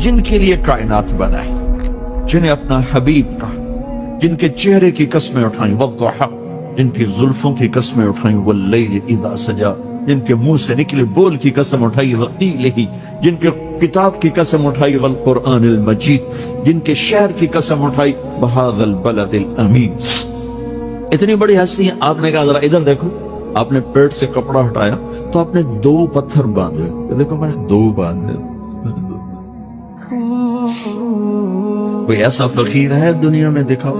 جن کے لیے کائنات بنائی، جنہیں اپنا حبیب کہا، جن کے چہرے کی قسمیں اٹھائیں، والضحی، جن کی زلفوں کی قسمیں اٹھائیں، واللیل اذا سجا، جن کے منہ سے نکلے بول کی قسم اٹھائی، وقیلہ، جن کے کتاب کی قسم اٹھائی، والقرآن المجید، جن کے شہر کی قسم اٹھائی، بہذا البلد الامین۔ اتنی بڑی ہستی ہے۔ آپ نے کہا ذرا ادھر دیکھو، آپ نے پیٹ سے کپڑا ہٹایا تو آپ نے 2 پتھر باندھے، دیکھو میں 2 باندھے۔ کوئی ایسا فقیر ہے دنیا میں دکھاؤ؟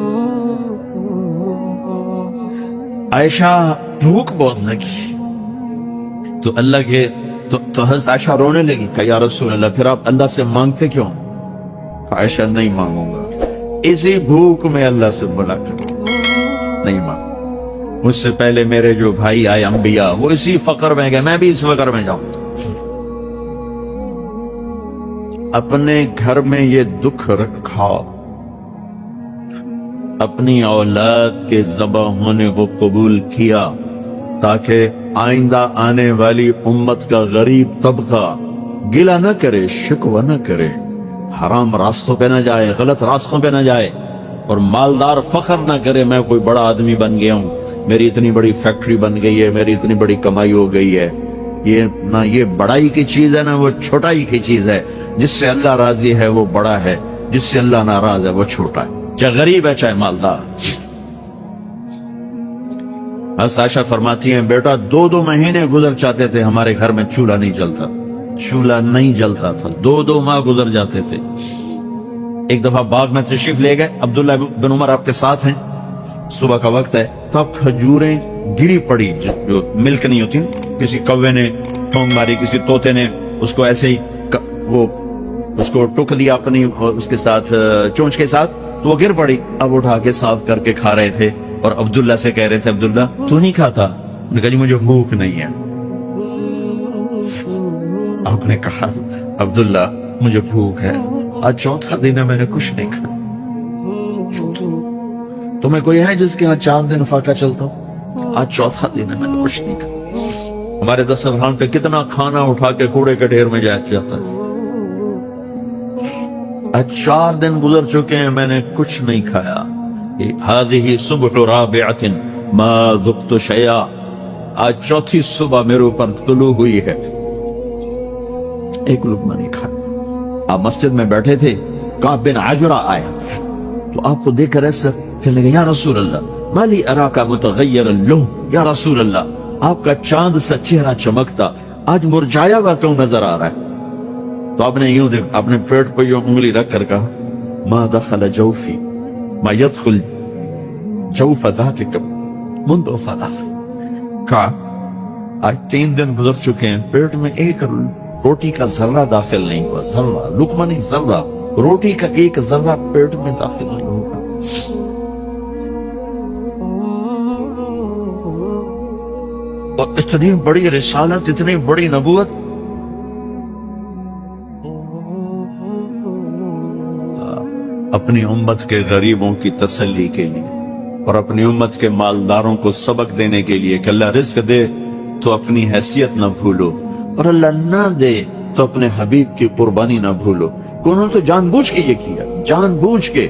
عائشہ بھوک بہت لگی تو اللہ کے تو حضرت عائشہ رونے لگی کہ یا رسول اللہ پھر آپ اللہ سے مانگتے کیوں؟ عائشہ نہیں مانگوں گا، اسی بھوک میں اللہ سے بلا کر نہیں مانگ۔ مجھ سے پہلے میرے جو بھائی آئے انبیاء وہ اسی فقر میں گئے، میں بھی اس فقر میں جاؤں۔ اپنے گھر میں یہ دکھ رکھا، اپنی اولاد کے ذبح ہونے کو قبول کیا تاکہ آئندہ آنے والی امت کا غریب طبقہ گلہ نہ کرے، شکوہ نہ کرے، حرام راستوں پہ نہ جائے، غلط راستوں پہ نہ جائے، اور مالدار فخر نہ کرے میں کوئی بڑا آدمی بن گیا ہوں، میری اتنی بڑی فیکٹری بن گئی ہے، میری اتنی بڑی کمائی ہو گئی ہے۔ یہ نہ یہ بڑائی کی چیز ہے نہ وہ چھوٹائی کی چیز ہے۔ جس سے اللہ راضی ہے وہ بڑا ہے، جس سے اللہ ناراض ہے وہ چھوٹا ہے، چاہے غریب ہے چاہے مالدار۔ عائشہ فرماتی ہیں بیٹا 2 مہینے گزر جاتے تھے ہمارے گھر میں چولہا نہیں جلتا تھا، 2 ماہ گزر جاتے تھے۔ ایک دفعہ باغ میں تشریف لے گئے، عبداللہ بن عمر آپ کے ساتھ ہیں، صبح کا وقت ہے، تو اب کھجوریں گری پڑی جو ملک نہیں ہوتی، کسی کوے نے ٹھونگ ماری، کسی طوطے نے اس کو ایسے ہی وہ اس کو ٹک دیا اپنی اس کے ساتھ چونچ کے ساتھ، تو وہ گر پڑی۔ اب اٹھا کے صاف کر کے کھا رہے تھے اور عبداللہ سے کہہ رہے تھے عبداللہ تو نہیں کھاتا؟ انہوں نے کہا جی مجھے بھوک نہیں ہے۔ آپ نے کہا عبداللہ مجھے بھوک ہے، آج 4تھا دن ہے میں نے کچھ نہیں کھایا۔ تمہیں کوئی ہے جس کے ہاں 4 دن فاقہ چلتا ہو؟ آج 4تھا دن ہے میں نے کچھ نہیں کھایا۔ ہمارے دسترخوان پہ کتنا کھانا اٹھا کے کوڑے کے ڈھیر میں جاتا ہے، آج 4 دن گزر چکے ہیں میں نے کچھ نہیں کھایا۔ هذه صبح رابعۃ ما ذقت شیئا، آج 4تھی صبح میرے اوپر طلوع ہوئی ہے، ایک لقمہ نہیں کھایا۔ آپ مسجد میں بیٹھے تھے، کعب بن عجرہ آیا تو آپ کو دیکھ کر ایسا کہنے لگے یا رسول اللہ ما لی اراک متغیر اللون، یا رسول اللہ آپ کا چاند سا چہرہ چمکتا آج مرجھایا ہوا کیوں نظر آ رہا ہے؟ تو آپ نے یوں دیکھ اپنے پیٹ پہ یوں انگلی رکھ کر کہا ما دخل جوفی ما يدخل جوف ذاتک منذ ثلاث، کہا آج 3 دن گزر چکے ہیں پیٹ میں ایک روٹی کا ذرہ داخل نہیں ہوا، ذرہ لقمہ نہیں، ذرہ روٹی کا ایک ذرہ پیٹ میں داخل نہیں ہوگا۔ اور اتنی بڑی رسالت، اتنی بڑی نبوت، اپنی امت کے غریبوں کی تسلی کے لیے اور اپنی امت کے مالداروں کو سبق دینے کے لیے کہ اللہ رزق دے تو اپنی حیثیت نہ بھولو، اور اللہ نہ دے تو اپنے حبیب کی قربانی نہ بھولو۔ انہوں نے تو جان بوجھ کے یہ کیا، جان بوجھ کے،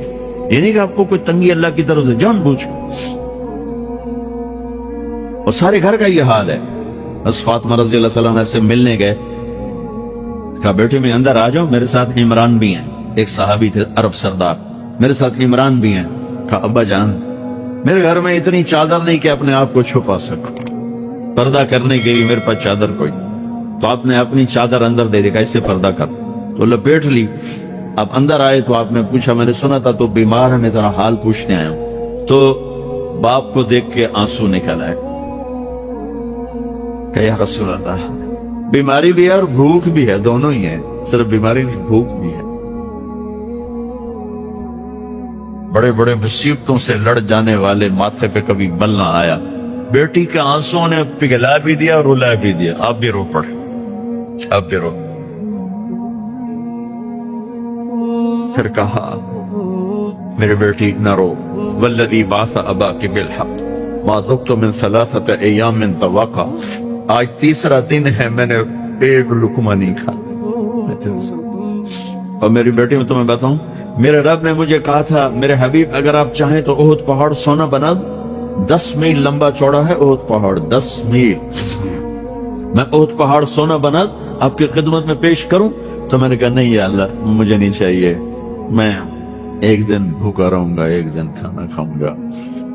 یہ نہیں کہ آپ کو کوئی تنگی اللہ کی طرف سے، جان بوجھ کے۔ اور سارے گھر کا یہ حال ہے۔ بس فاطمہ رضی اللہ تعالیٰ عنہ سے ملنے گئے، کہا بیٹے میں اندر آ جاؤں، میرے ساتھ عمران بھی ہیں، ایک صحابی تھے عرب سردار، میرے ساتھ عمران بھی ہیں۔ کہا ابا جان میرے گھر میں اتنی چادر نہیں کہ اپنے آپ کو چھپا سکوں، پردہ کرنے کے لیے میرے پاس چادر کوئی، تو آپ نے اپنی چادر اندر دے دی، کیسے پردہ کر، تو لپیٹ لی۔ اب اندر آئے تو آپ نے پوچھا میں نے سنا تھا تو بیمار ہے، میں تیرا حال پوچھنے آیا ہوں۔ تو باپ کو دیکھ کے آنسو نکل آئے کہ یا رسول اللہ بیماری بھی ہے اور بھوک بھی ہے، دونوں ہی ہیں، صرف بیماری نہیں بھوک بھی ہے۔ بڑے بڑے مصیبتوں سے لڑ جانے والے ماتھے پہ کبھی بل نہ آیا، بیٹی کے آنسوں نے پگھلا بھی دیا اور رلا بھی دیا۔ آپ بھی رو پڑے، آپ بھی رو۔ پھر کہا میرے بیٹی نہ رو، والذی بعث اباک بالحق ما ذقت من 3 ایام ذواقا، آج 3 دن ہے میں نے ایک لقمہ نہیں کھا۔ اور میری بیٹی میں تمہیں بتاؤں، میرے رب نے مجھے کہا تھا میرے حبیب اگر آپ چاہیں تو احد پہاڑ سونا بنا دو، 10 میل لمبا چوڑا ہے احد پہاڑ، 10 میل، میں احد پہاڑ سونا بنا آپ کی خدمت میں پیش کروں؟ تو میں نے کہا نہیں یا اللہ مجھے نہیں چاہیے، میں ایک دن بھوکا رہوں گا، ایک دن کھانا کھاؤں گا۔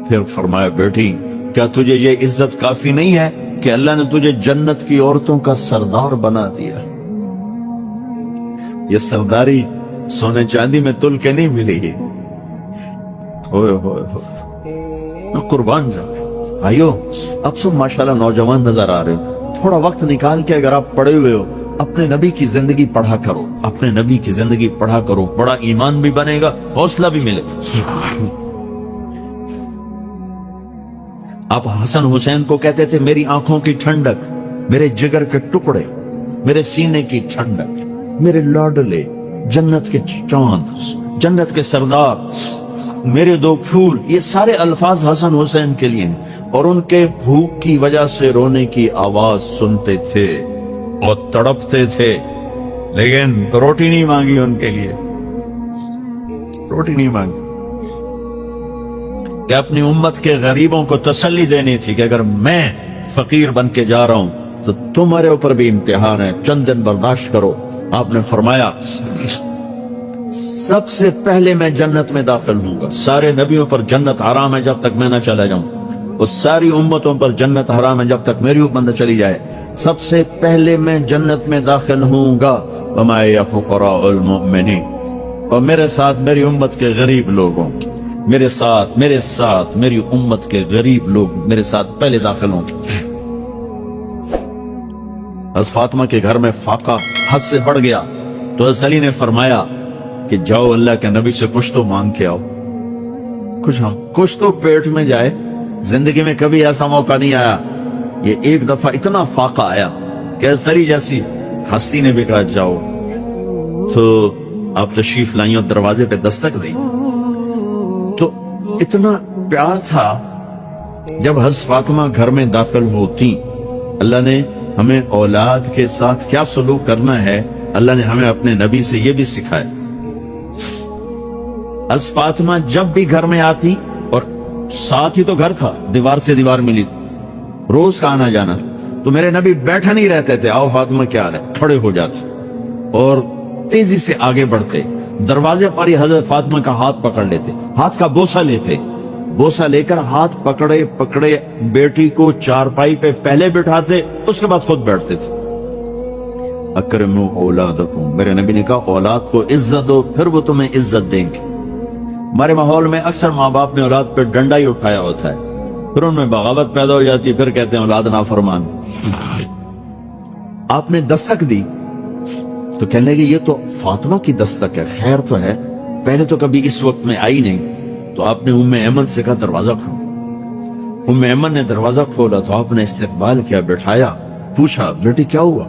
پھر فرمایا بیٹی کیا تجھے یہ عزت کافی نہیں ہے کہ اللہ نے تجھے جنت کی عورتوں کا سردار بنا دیا؟ یہ سرداری سونے چاندی میں تل کے نہیں ملی ہے۔ ہوئے ہوئے ہوئے قربان جاؤں بھائیو، اب سب ماشاءاللہ نوجوان نظر آ رہے ہو، تھوڑا وقت نکال کے اگر آپ پڑھے ہوئے ہو اپنے نبی کی زندگی پڑھا کرو، اپنے نبی کی زندگی پڑھا کرو، بڑا ایمان بھی بنے گا، حوصلہ بھی ملے۔ آپ حسن حسین کو کہتے تھے میری آنکھوں کی ٹھنڈک، میرے جگر کے ٹکڑے، میرے سینے کی ٹھنڈک، میرے لاڈلے، جنت کے چاند، جنت کے سردار، میرے دو پھول، یہ سارے الفاظ حسن حسین کے لیے ہیں۔ اور ان کے بھوک کی وجہ سے رونے کی آواز سنتے تھے اور تڑپتے تھے، لیکن روٹی نہیں مانگی ان کے لیے، روٹی نہیں مانگی، کہ اپنی امت کے غریبوں کو تسلی دینی تھی کہ اگر میں فقیر بن کے جا رہا ہوں تو تمہارے اوپر بھی امتحان ہے، چند دن برداشت کرو۔ آپ نے فرمایا سب سے پہلے میں جنت میں داخل ہوں گا، سارے نبیوں پر جنت حرام ہے جب تک میں نہ چلا جاؤں، اور ساری امتوں پر جنت حرام ہے جب تک میری امت نہ چلی جائے، سب سے پہلے میں جنت میں داخل ہوں گا۔ وما فقراء المؤمنین، اور میرے ساتھ میری امت کے غریب لوگوں، میرے ساتھ میری امت کے غریب لوگ میرے ساتھ پہلے داخل ہوں گے۔ حضرت فاطمہ کے گھر میں فاقہ حد سے بڑھ گیا تو حضرت علی نے فرمایا کہ جاؤ اللہ کے نبی سے کچھ تو مانگ کے آؤ، کچھ تو پیٹ میں جائے۔ زندگی میں کبھی ایسا موقع نہیں آیا، یہ ایک دفعہ اتنا فاقہ آیا کہ حضرت علی جیسی ہستی نے بھی کہا جاؤ، تو آپ تشریف لائیں اور دروازے پہ دستک دی تو اتنا پیار تھا۔ جب حضرت فاطمہ گھر میں داخل ہوتی، اللہ نے ہمیں اولاد کے ساتھ کیا سلوک کرنا ہے، اللہ نے ہمیں اپنے نبی سے یہ بھی سکھایا۔ حضرت فاطمہ جب بھی گھر میں آتی، اور ساتھ ہی تو گھر تھا، دیوار سے دیوار ملی، روز کا آنا جانا، تو میرے نبی بیٹھا نہیں رہتے تھے، آؤ فاطمہ کیا حال ہے، کھڑے ہو جاتے اور تیزی سے آگے بڑھتے، دروازے پر ہی حضرت فاطمہ کا ہاتھ پکڑ لیتے، ہاتھ کا بوسہ لیتے، بوسہ لے کر ہاتھ پکڑے بیٹی کو چارپائی پہ پہلے بٹھاتے، اس کے بعد خود بیٹھتے تھے۔ اکرموا اولادکم، میرے نبی نے کہا اولاد کو عزت دو، پھر وہ تمہیں عزت دیں گے۔ ہمارے ماحول میں اکثر ماں باپ نے اولاد پہ ڈنڈا ہی اٹھایا ہوتا ہے، پھر ان میں بغاوت پیدا ہو جاتی ہے، پھر کہتے ہیں اولاد نافرمان۔ آپ نے دستک دی تو کہنے لگے یہ تو فاطمہ کی دستک ہے، خیر تو ہے، پہلے تو کبھی اس وقت میں آئی نہیں۔ تو آپ نے ام ایمن سے کہا دروازہ کھولو۔ ام ایمن نے دروازہ کھولا تو آپ نے استقبال کیا، بٹھایا، پوچھا بیٹی کیا ہوا،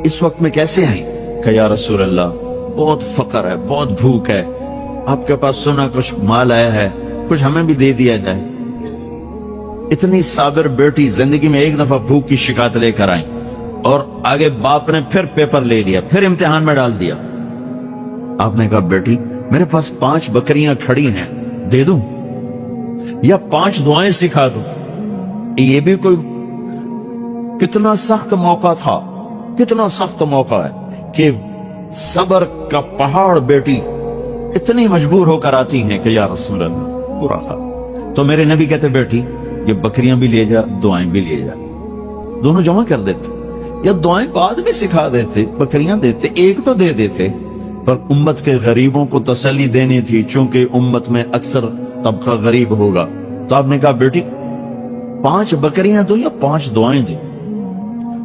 اس وقت میں کیسے آئی؟ کہ یا رسول اللہ بہت فقر ہے، بہت بھوک ہے، آپ کے پاس سنا کچھ مال آیا ہے، کچھ ہمیں بھی دے دیا جائے۔ اتنی صابر بیٹی زندگی میں ایک دفعہ بھوک کی شکایت لے کر آئیں، اور آگے باپ نے پھر پیپر لے لیا، پھر امتحان میں ڈال دیا۔ آپ نے کہا بیٹی میرے پاس 5 بکریاں کھڑی ہیں، دے دوں یا 5 دعائیں سکھا دوں؟ یہ بھی کوئی کتنا سخت موقع تھا، کتنا سخت موقع ہے کہ صبر کا پہاڑ بیٹی اتنی مجبور ہو کر آتی ہیں کہ یا رسول اللہ پورا تھا۔ تو میرے نبی کہتے بیٹی یہ بکریاں بھی لے جا، دعائیں بھی لے جا، دونوں جمع کر دیتے، یا دعائیں بعد میں سکھا دیتے، بکریاں دیتے، ایک تو دے دیتے، پر امت کے غریبوں کو تسلی دینی تھی، چونکہ امت میں اکثر طبقہ غریب ہوگا۔ تو آپ نے کہا بیٹی 5 بکریاں دو یا 5 دعائیں دو؟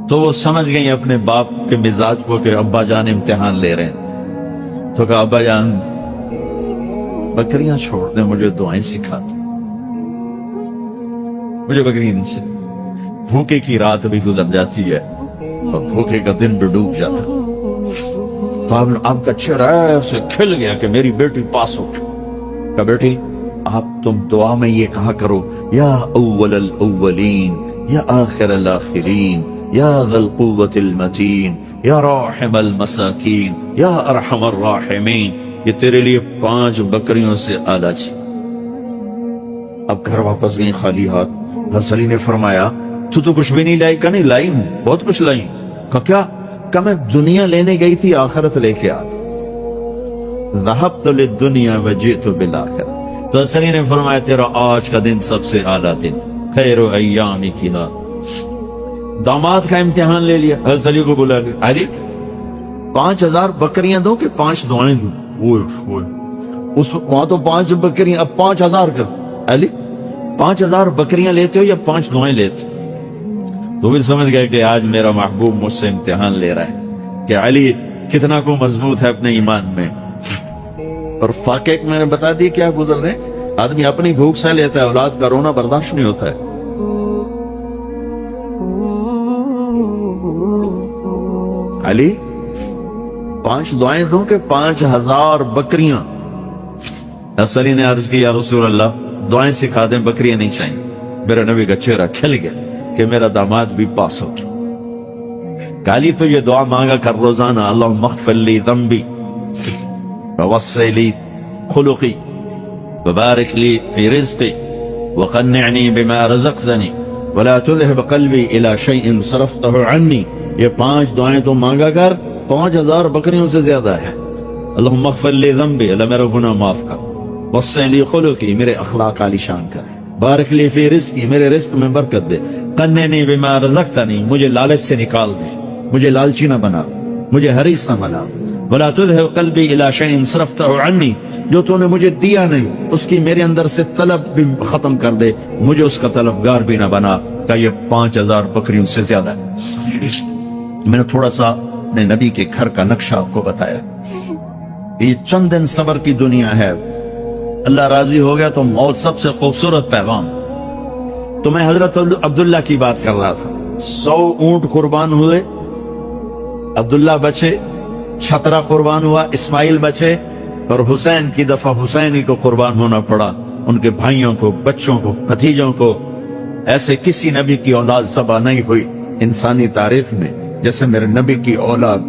تو وہ سمجھ گئی اپنے باپ کے مزاج کو کہ ابا جان امتحان لے رہے ہیں، تو کہا ابا جان بکریاں چھوڑ دیں، مجھے دعائیں سکھا دیں، مجھے بکریاں نہیں چاہیے۔ بھوکے کی رات بھی گزر جاتی ہے اور بھوکے کا دن بھی ڈوب جاتا۔ تو آپ کا چہرہ ایسے کھل گیا کہ میری بیٹی پاس ہو گئی۔ کہا بیٹی آپ تم دعا میں یہ کہا کرو یا اول الاولین یا آخر الاخرین یا ذی القوة المتین یا راحم المساکین یا ارحم الراحمین، یہ تیرے لیے 5 بکریوں سے اعلیٰ چیز۔ اب گھر واپس گئی خالی ہاتھ۔ حضرت علی نے فرمایا تو کچھ بھی نہیں لائی؟ کہ نہیں لائی ہوں، بہت کچھ لائی۔ کہا کیا؟ کہ میں دنیا لینے گئی تھی، آخرت لے کے آ گئی۔ ذہبت للدنیا وجئت بالآخرہ۔ تو حضرت علی نے فرمایا تیرا آج کا دن سب سے اعلیٰ دن، خیر ایامک لا۔ داماد کا امتحان لے لیا، حضرت علی کو بلا لیا، علی 5000 بکریاں دو کہ 5 دعائیں دوں؟ اس وہاں تو 5 بکریاں، اب 5000 کر۔ علی 5000 بکریاں لیتے ہو یا 5 دعائیں لیتے؟ تو بھی سمجھ گئے کہ آج میرا محبوب مجھ سے امتحان لے رہا ہے کہ علی کتنا کو مضبوط ہے اپنے ایمان میں۔ اور فاقے میں نے بتا دی کیا گزر رہے، آدمی اپنی بھوک سے لیتا ہے، اولاد کا رونا برداشت نہیں ہوتا ہے۔ علی 5 دعائیں دوں کہ 5000 بکریاں؟ علی نے عرض کی یا رسول اللہ دعائیں سکھا دیں، بکریاں نہیں چاہیے۔ میرا نبی کا چہرہ کھل گیا کہ میرا داماد بھی پاس ہو گیا۔ علی تو یہ دعا مانگا کر روزانہ، اللہم اغفر لی ذنبی ووسع لی خلقی وبارک لی فی رزقی وقنعنی بما رزقتنی ولا تذهب قلبی الی شیء صرفته عنی۔ یہ 5 دعائیں تو مانگا کر، 5000 بکریوں سے زیادہ ہے۔ اللہم اغفر لی ذنبی، اللہ میرا گناہ معاف کر، وسع لی خلقی، میرے اخلاق عالی شان کر، بارک لی فی رزقی، میرے رزق میں برکت دے، قنعنی بما رزقتنی، مجھے لالچ سے نکال دے، مجھے لالچی نہ بنا، مجھے حریص نہ بنا، ولا تذهب قلبی الی شیء صرفته عنی، جو تو نے مجھے دیا نہیں اس کی میرے اندر سے طلب بھی ختم کر دے، مجھے اس کا طلبگار بھی نہ بنا۔ کہ یہ 5000 بکریوں سے زیادہ ہے۔ میں نے تھوڑا سا اپنے نبی کے گھر کا نقشہ آپ کو بتایا۔ یہ چند دن صبر کی دنیا ہے، اللہ راضی ہو گیا تو موت سب سے خوبصورت پیغام۔ تو میں حضرت عبداللہ کی بات کر رہا تھا، 100 اونٹ قربان ہوئے، عبداللہ بچے، چھترا قربان ہوا، اسماعیل بچے، اور حسین کی دفعہ حسین ہی کو قربان ہونا پڑا، ان کے بھائیوں کو، بچوں کو، بھتیجوں کو۔ ایسے کسی نبی کی اولاد ذبح نہیں ہوئی انسانی تاریخ میں جیسے میرے نبی کی اولاد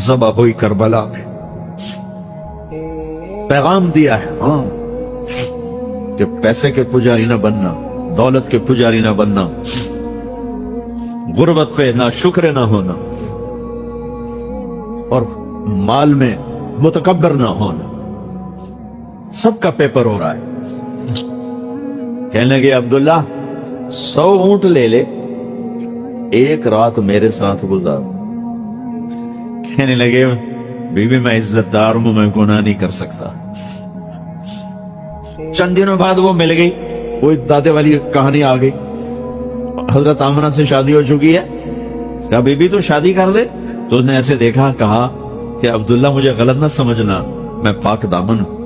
ذبح ہوئی کربلا میں۔ پیغام دیا ہے ہاں کہ پیسے کے پجاری نہ بننا، دولت کے پجاری نہ بننا، غربت پہ نہ شکر نہ ہونا، اور مال میں متکبر نہ ہونا۔ سب کا پیپر ہو رہا ہے۔ کہنے لگے عبداللہ 100 اونٹ لے لے، ایک رات میرے ساتھ گزار۔ کہنے لگے بی بی میں عزت دار ہوں، میں گناہ نہیں کر سکتا۔ چند دنوں بعد وہ مل گئی، وہ دادے والی کہانی آ گئی، حضرت آمنہ سے شادی ہو چکی ہے۔ کہا بی بی تو شادی کر دے۔ تو اس نے ایسے دیکھا، کہا کہ عبداللہ مجھے غلط نہ سمجھنا، میں پاک دامن ہوں،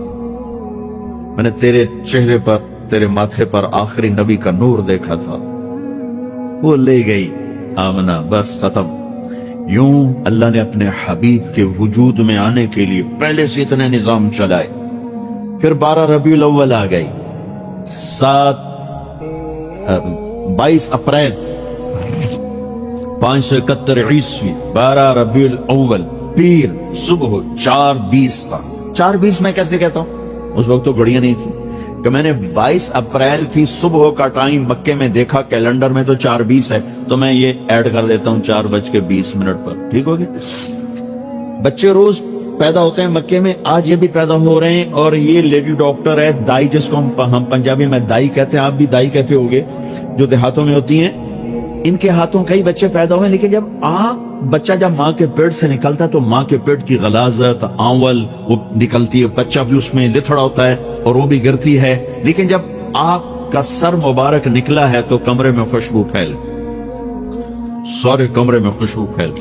میں نے تیرے چہرے پر، تیرے ماتھے پر آخری نبی کا نور دیکھا تھا۔ وہ لے گئی آمنہ، بس ختم۔ یوں اللہ نے اپنے حبیب کے وجود میں آنے کے لیے پہلے سے اتنے نظام چلائے۔ پھر 12 ربیع الاول آ گئی، 22 اپریل 571 عیسوی، 12 ربیع الاول، پیر صبح 4:20 کا۔ 4:20 میں کیسے کہتا ہوں؟ اس وقت تو گھڑیاں نہیں تھی، کہ میں نے 22 اپریل کی صبح کا ٹائم مکے میں دیکھا، کیلنڈر میں تو 4:20 ہے، تو میں یہ ایڈ کر دیتا ہوں 4:20 پر، ٹھیک ہوگی۔ بچے روز پیدا ہوتے ہیں مکے میں، آج یہ بھی پیدا ہو رہے ہیں، اور یہ لیڈی ڈاکٹر ہے دائی، جس کو ہم پنجابی میں دائی کہتے ہیں، آپ بھی دائی کہتے ہوگے، جو دیہاتوں میں ہوتی ہیں، ان کے ہاتھوں کئی بچے پیدا ہوئے، لیکن جب بچہ جب ماں کے پیٹ سے نکلتا ہے تو ماں کے پیٹ کی غلاظت، آنول وہ نکلتی ہے، بچہ بھی اس میں لتھڑا ہوتا ہے اور وہ بھی گرتی ہے، لیکن جب آپ کا سر مبارک نکلا ہے تو کمرے میں خوشبو پھیل، سارے کمرے میں خوشبو پھیل،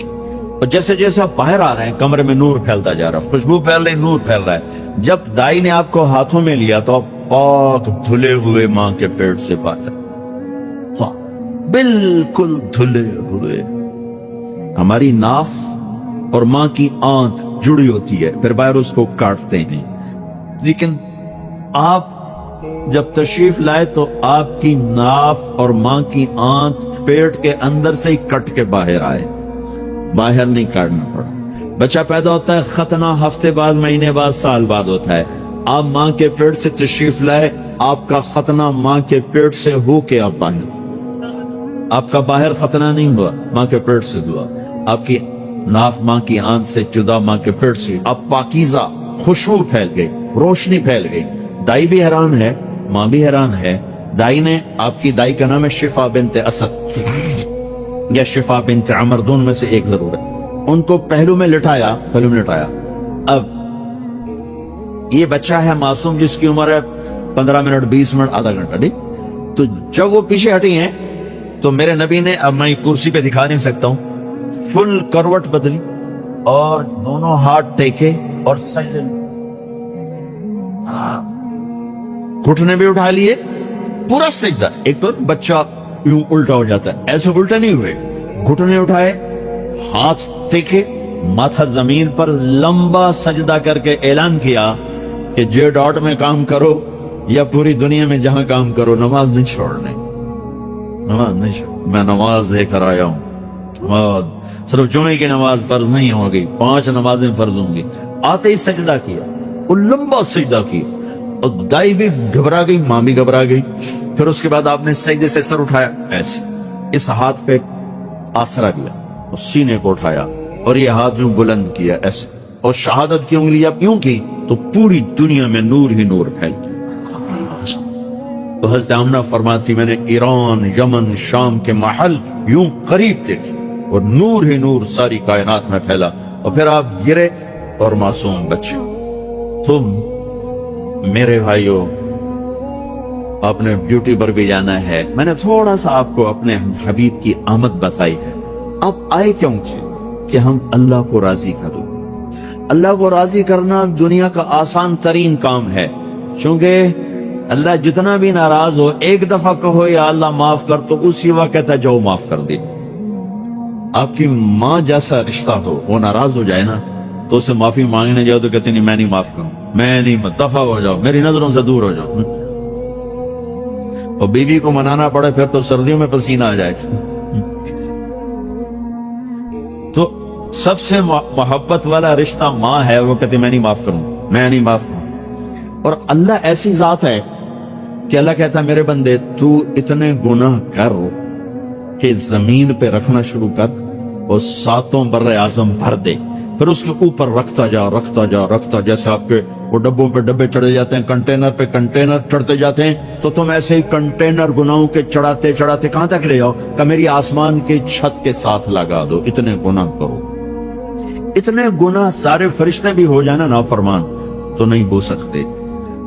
اور جیسے جیسے آپ باہر آ رہے ہیں کمرے میں نور پھیلتا جا رہا ہے، خوشبو پھیل رہی، نور پھیل رہا ہے۔ جب دائی نے آپ کو ہاتھوں میں لیا تو آپ پاک دھلے ہوئے ماں کے پیٹ سے باہر، بالکل دھلے ہوئے۔ ہماری ناف اور ماں کی آنت جڑی ہوتی ہے، پھر باہر اس کو کاٹتے ہیں، لیکن آپ جب تشریف لائے تو آپ کی ناف اور ماں کی آنت پیٹ کے اندر سے ہی کٹ کے باہر آئے، باہر نہیں کاٹنا پڑا۔ بچہ پیدا ہوتا ہے، ختنہ ہفتے بعد، مہینے بعد، سال بعد ہوتا ہے۔ آپ ماں کے پیٹ سے تشریف لائے، آپ کا ختنہ ماں کے پیٹ سے ہو کے آپ باہر، آپ کا باہر ختنہ نہیں ہوا، ماں کے پیٹ سے ہوا۔ آپ کی ناف ماں کی آنکھ سے جدا، ماں کے پیٹ سے، اب پاکیزہ خوشبو پھیل گئی، روشنی پھیل گئی۔ دائی بھی حیران ہے، ماں بھی حیران ہے۔ دائی نے، آپ کی دائی کا نام ہے شفا بنت اسد یا شفا بنت عمر، دونوں میں سے ایک ضرور ہے۔ ان کو پہلو میں لٹایا، اب یہ بچہ ہے معصوم جس کی عمر ہے 15 منٹ، 20 منٹ، آدھا گھنٹہ، نہیں؟ تو جب وہ پیچھے ہٹی ہیں تو میرے نبی نے، اب میں کرسی پہ دکھا نہیں سکتا ہوں، فل کروٹ بدلی اور دونوں ہاتھ ٹیکے اور سجدے، گھٹنے بھی اٹھا لیے، پورا سجدہ۔ ایک تو بچہ یوں الٹا ہو جاتا ہے، ایسے الٹا نہیں ہوئے، گھٹنے اٹھائے، ہاتھ ٹیکے، ماتھا زمین پر، لمبا سجدہ کر کے اعلان کیا کہ جے ڈاٹ میں کام کرو یا پوری دنیا میں جہاں کام کرو، نماز نہیں چھوڑنے، نماز نہیں چھوڑ، میں نماز لے کر آیا ہوں۔ صرف جمعے کی نماز فرض نہیں ہوگی، 5 نمازیں فرض ہوں گی۔ آتے ہی سجدہ کیا، اور لمبا سجدہ کیا، اور دائی بھی گھبرا گئی، ماں بھی گھبرا گئی۔ پھر اس کے بعد آپ نے سجدے سے سر اٹھایا، ایسے اس ہاتھ پہ آسرا دیا، اور سینے کو اٹھایا، اور یہ ہاتھ یوں بلند کیا ایسے، اور شہادت کی انگلی اب یوں کی تو پوری دنیا میں نور ہی نور پھیلتا۔ تو حضرت آمنہ فرماتی، میں نے ایران، یمن، شام کے محل یوں قریب دیکھے اور نور ہی نور ساری کائنات میں پھیلا، اور پھر آپ گرے اور معصوم بچے۔ تو میرے بھائیوں، آپ نے ڈیوٹی پر بھی جانا ہے، میں نے تھوڑا سا آپ کو اپنے حبیب کی آمد بتائی ہے۔ آپ آئے کیوں تھے؟ کہ ہم اللہ کو راضی کریں۔ اللہ کو راضی کرنا دنیا کا آسان ترین کام ہے، چونکہ اللہ جتنا بھی ناراض ہو، ایک دفعہ کہو یا اللہ معاف کر، تو اسی وقت کہتا ہے جاؤ معاف کر دے۔ آپ کی ماں جیسا رشتہ ہو، وہ ناراض ہو جائے نا، تو اسے معافی مانگنے جاؤ تو کہتے نہیں، میں نہیں معاف کروں، میں نہیں، دفع ہو جاؤ، میری نظروں سے دور ہو جاؤ۔ اور بیوی کو منانا پڑے پھر تو سردیوں میں پسینہ آ جائے۔ تو سب سے محبت والا رشتہ ماں ہے، وہ کہتے میں نہیں معاف کروں، میں نہیں معاف کروں۔ اور اللہ ایسی ذات ہے کہ اللہ کہتا ہے میرے بندے، تو اتنے گناہ کر کہ زمین پہ رکھنا شروع کر اور 7 بر اعظم بھر دے، پھر اس کے اوپر رکھتا جا، رکھتا جا، رکھتا، جیسے آپ کے وہ ڈبوں پہ ڈبے چڑھے جاتے ہیں، کنٹینر پہ کنٹینر چڑھتے جاتے ہیں، تو تم ایسے ہی کنٹینر گناہوں کے چڑھاتے چڑھاتے کہاں تک لے جاؤ کہ میری آسمان کی چھت کے ساتھ لگا دو۔ اتنے گناہ کرو، اتنے گناہ سارے فرشتے بھی ہو جانا نافرمان تو نہیں ہو سکتے۔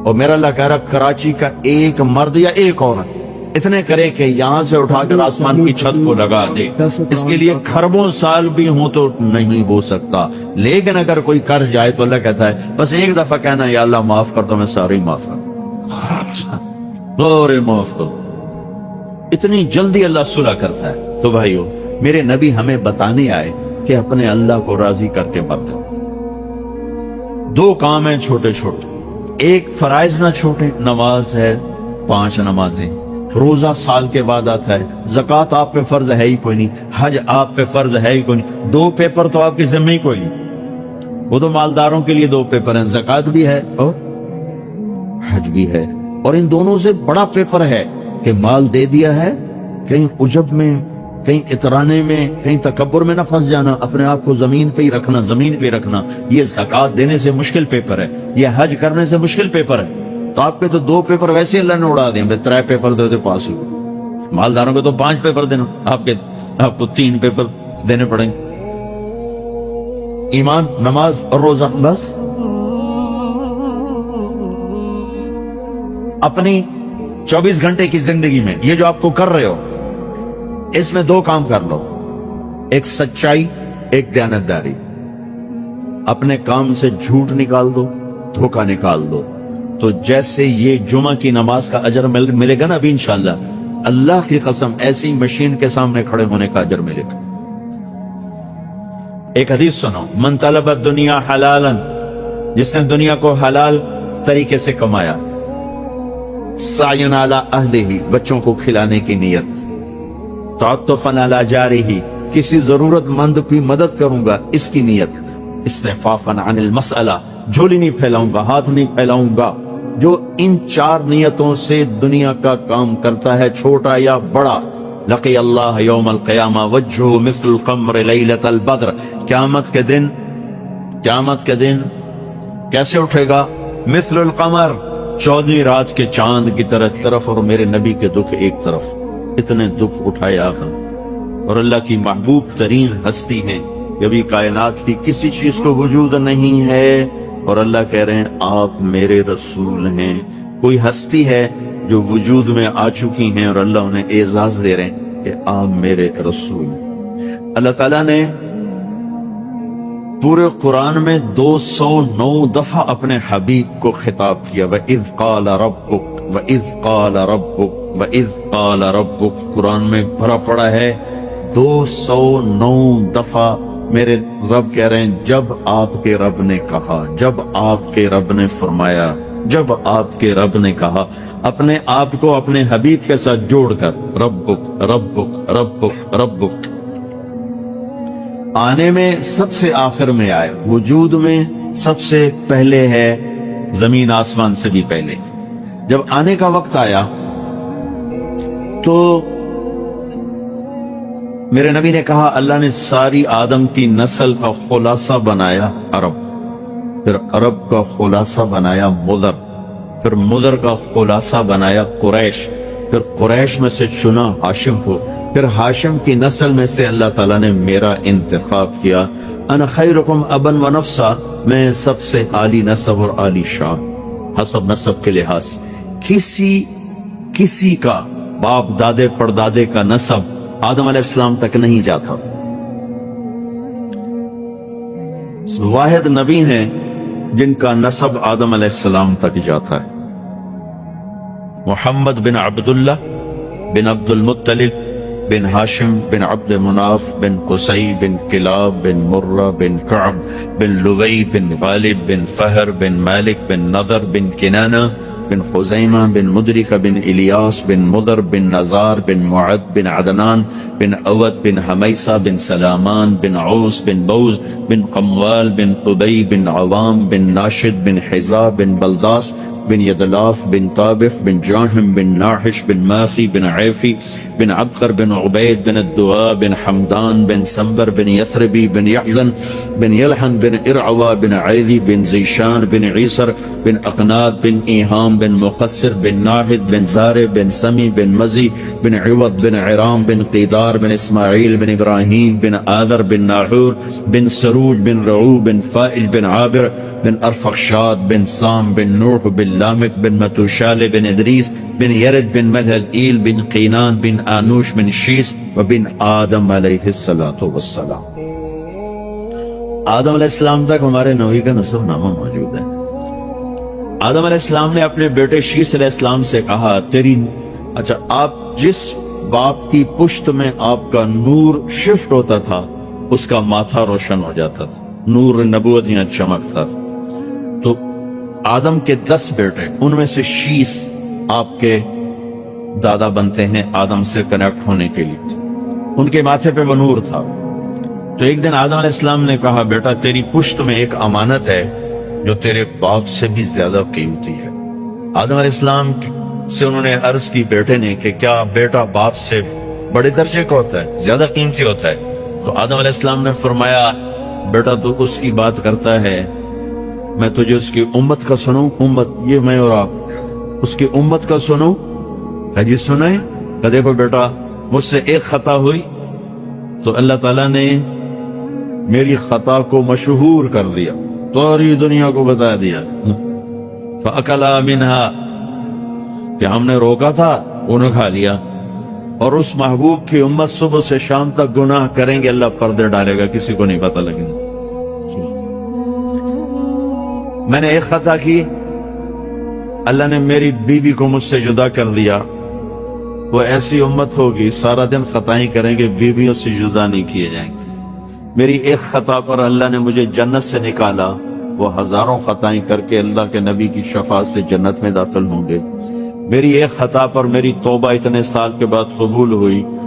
اور میرا اللہ کہہ رہا کراچی کا ایک مرد یا ایک عورت اتنے کرے کہ یہاں سے اٹھا کر آسمان کی چھت کو لگا دے، اس کے لیے کھربوں سال بھی ہوں تو نہیں ہو سکتا۔ لیکن اگر کوئی کر جائے تو اللہ کہتا ہے بس ایک دفعہ کہنا یا اللہ معاف کر دو، میں سارے معاف کر دو، معاف کر دو۔ اتنی جلدی اللہ صلح کرتا ہے۔ تو بھائیو، میرے نبی ہمیں بتانے آئے کہ اپنے اللہ کو راضی کر کے برتو۔ 2 کام ہیں چھوٹے چھوٹے، ایک فرائض نہ چھوٹے، نماز ہے 5 نمازیں، روزہ سال کے بعد آتا ہے، زکوٰۃ آپ پہ فرض ہے ہی کوئی نہیں، حج آپ پہ فرض ہے ہی کوئی نہیں، 2 پیپر تو آپ کی ذمہ ہی کوئی نہیں، وہ تو مالداروں کے لیے 2 پیپر ہیں، زکوٰۃ بھی ہے اور حج بھی ہے۔ اور ان دونوں سے بڑا پیپر ہے کہ مال دے دیا ہے، کہیں عجب میں، کہیں اترانے میں، کہیں تکبر میں نہ پھنس جانا، اپنے آپ کو زمین پہ ہی رکھنا، زمین پہ رکھنا۔ یہ زکوٰۃ دینے سے مشکل پیپر ہے، یہ حج کرنے سے مشکل پیپر ہے۔ تو آپ کے تو 2 پیپر ویسے اللہ نے اڑا دیں، 3 پیپر دے دے پاس ہوئے۔ مالداروں کو تو 5 پیپر دینا، آپ کو 3 پیپر دینے پڑیں گے۔ ایمان، نماز اور روزہ، بس اپنی 24 گھنٹے کی زندگی میں یہ جو آپ کو کر رہے ہو، اس میں 2 کام کر لو، ایک سچائی، ایک دیانتداری۔ اپنے کام سے جھوٹ نکال دو، دھوکہ نکال دو، تو جیسے یہ جمعہ کی نماز کا اجر ملے گا نا ابھی انشاءاللہ، اللہ کی قسم ایسی مشین کے سامنے کھڑے ہونے کا اجر ملے گا۔ ایک حدیث سنو، من طلب الدنیا حلالا، جس نے دنیا کو حلال طریقے سے کمایا، سعین علی اہلہ، بچوں کو کھلانے کی نیت، تعطفاً علی جارہ، کسی ضرورت مند کی مدد کروں گا، اس کی نیت. استعفافاً عن المسئلہ، جھولی نہیں پھیلاؤں گا، ہاتھ نہیں پھیلاؤں گا. جو ان 4 نیتوں سے دنیا کا کام کرتا ہے، چھوٹا یا بڑا، لقی اللہ یوم القیامہ وجہہ مثل القمر لیلۃ البدر، قیامت کے دن کیسے اٹھے گا؟ مثل القمر، 14ویں رات کے چاند کی طرف، اور میرے نبی کے دکھ ایک طرف. اتنے دکھ اٹھائے آپ، اور اللہ کی محبوب ترین ہستی ہیں. کبھی کائنات کی کسی چیز کو وجود نہیں ہے، اور اللہ کہہ رہے ہیں آپ میرے رسول ہیں. کوئی ہستی ہے جو وجود میں آ چکی ہیں اور اللہ انہیں اعزاز دے رہے ہیں کہ آپ میرے رسول ہیں. اللہ تعالیٰ نے پورے قرآن میں 209 دفعہ اپنے حبیب کو خطاب کیا. وَإِذْ قَالَ رَبُّكَ وَإِذْ قَالَ رَبُّكَ وَإِذْ قَالَ رَبُّكَ، قرآن میں بھرا پڑا ہے. 209 دفعہ میرے رب کہہ رہے ہیں جب آپ کے رب نے کہا، جب آپ کے رب نے فرمایا، جب آپ کے رب نے کہا. اپنے آپ کو اپنے حبیب کے ساتھ جوڑ کر ربک ربک ربک ربک. آنے میں سب سے آخر میں آئے، وجود میں سب سے پہلے ہے، زمین آسمان سے بھی پہلے. جب آنے کا وقت آیا تو میرے نبی نے کہا اللہ نے ساری آدم کی نسل کا خلاصہ بنایا عرب، پھر عرب کا خلاصہ بنایا مضر، پھر مضر کا خلاصہ بنایا قریش، پھر قریش میں سے چنا ہاشم کو، پھر ہاشم کی نسل میں سے اللہ تعالیٰ نے میرا انتخاب کیا. انا خیرکم ابا و نفسا، میں سب سے عالی نسب اور عالی شان حسب نسب کے لحاظ. کسی کا باپ دادے پردادے کا نسب آدم علیہ السلام تک نہیں جاتا. واحد نبی ہیں جن کا نسب آدم علیہ السلام تک جاتا ہے. محمد بن عبداللہ بن عبد المطلب بن ہاشم بن عبد مناف بن قصی بن کلاب بن مرہ بن کعب بن لوی بن غالب بن فہر بن مالک بن نضر بن کنانہ بن خزیمہ بن مدرکہ بن الیاس بن مدر بن نزار بن معد بن عدنان بن عود بن حمیسہ بن سلامان بن عوس بن بوز بن قموال بن قبی بن عوام بن ناشد بن حزا بن بلداس بن یدلاف بن طابف بن جاہم بن ناحش بن ماخی بن عیفی بن عبقر بن عبید بن الدعاء بن حمدان بن سنبر بن یثربی بن یحزن بن یلحن بن ارعوا بن عیدی بن زیشان بن عیسر بن اقناد بن ایہام بن مقصر بن ناحد بن زارب بن سمی بن مزی بن عوض بن عرام بن قیدار بن اسماعیل بن ابراہیم بن آذر بن ناحور بن سروج بن رعو بن فائج بن عابر بن ارفخشاد بن سام بن نوح بن لامک بن متوشال بن ادریس بن یرد بن ملہل بن قینان بن آنوش بن شیس وبن آدم علیہ السلام. آدم علیہ السلام تک ہمارے نبی کا نسب نامہ موجود ہے. آدم علیہ السلام نے اپنے بیٹے شیس علیہ السلام سے کہا آپ جس باپ کی پشت میں آپ کا نور شفٹ ہوتا تھا اس کا ماتھا روشن ہو جاتا تھا، نور نبوت یہاں چمکتا تھا. تو آدم کے 10 بیٹے، ان میں سے شیس آپ کے دادا بنتے ہیں آدم سے کنیکٹ ہونے کے لیے. ان کے ماتھے پہ وہ نور تھا. تو ایک دن آدم علیہ السلام نے کہا بیٹا تیری پشت میں ایک امانت ہے جو تیرے باپ سے بھی زیادہ قیمتی ہے. آدم علیہ السلام سے انہوں نے عرض کی بیٹے نے کہ کیا بیٹا باپ سے بڑے درجے کا ہوتا ہے، زیادہ قیمتی ہوتا ہے؟ تو آدم علیہ السلام نے فرمایا بیٹا تو اس کی بات کرتا ہے، میں تجھے اس کی امت کا سنوں. امت یہ میں اور آپ، اس کی امت کا سنوں. جی سنائے. دیکھو بیٹا مجھ سے ایک خطا ہوئی تو اللہ تعالیٰ نے میری خطا کو مشہور کر دیا، ساری دنیا کو بتا دیا. فَأَكَلَا مِنْهَا، کہ ہم نے روکا تھا انہوں کھا لیا. اور اس محبوب کی امت صبح سے شام تک گناہ کریں گے، اللہ پردے ڈالے گا، کسی کو نہیں پتہ لگے. میں نے ایک خطا کی، اللہ نے میری بیوی کو مجھ سے جدا کر دیا. وہ ایسی امت ہوگی سارا دن خطائیں کریں گے، بیویوں سے جدا نہیں کیے جائیں گے. میری ایک خطا پر اللہ نے مجھے جنت سے نکالا، وہ ہزاروں خطائیں کر کے اللہ کے نبی کی شفاعت سے جنت میں داخل ہوں گے. میری ایک خطا پر میری توبہ اتنے سال کے بعد قبول ہوئی،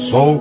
100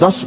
10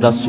10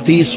30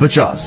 50,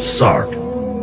60,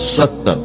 70,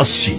80।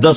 10,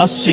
80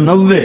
90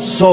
100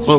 100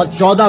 14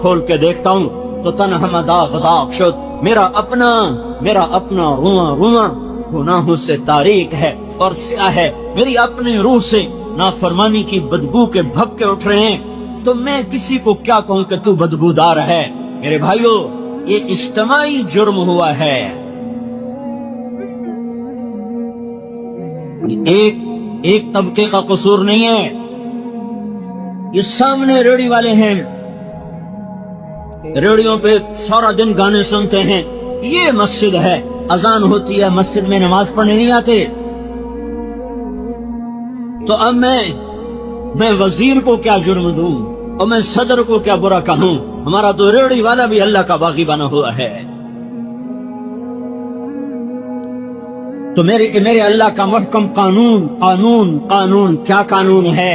کھول کے دیکھتا ہوں تو تنہا داغ داغ شد، میرا اپنا رواں گناہوں سے تاریک ہے اور سیاہ ہے، میری اپنی روح سے نافرمانی کی بدبو کے بھبکے اٹھ رہے ہیں، تو میں کسی کو کیا کہوں کہ تو بدبودار ہے؟ میرے بھائیو، یہ اجتماعی جرم ہوا ہے، ایک طبقے کا قصور نہیں ہے۔ یہ سامنے ریڑی والے ہیں، ریڑیوں پہ سارا دن گانے سنتے ہیں، یہ مسجد ہے، اذان ہوتی ہے، مسجد میں نماز پڑھنے نہیں آتے، تو اب میں وزیر کو کیا جرم دوں اور میں صدر کو کیا برا کہوں؟ ہمارا تو ریڑی والا بھی اللہ کا باغی بنا ہوا ہے۔ تو میرے اللہ کا محکم قانون کیا قانون ہے؟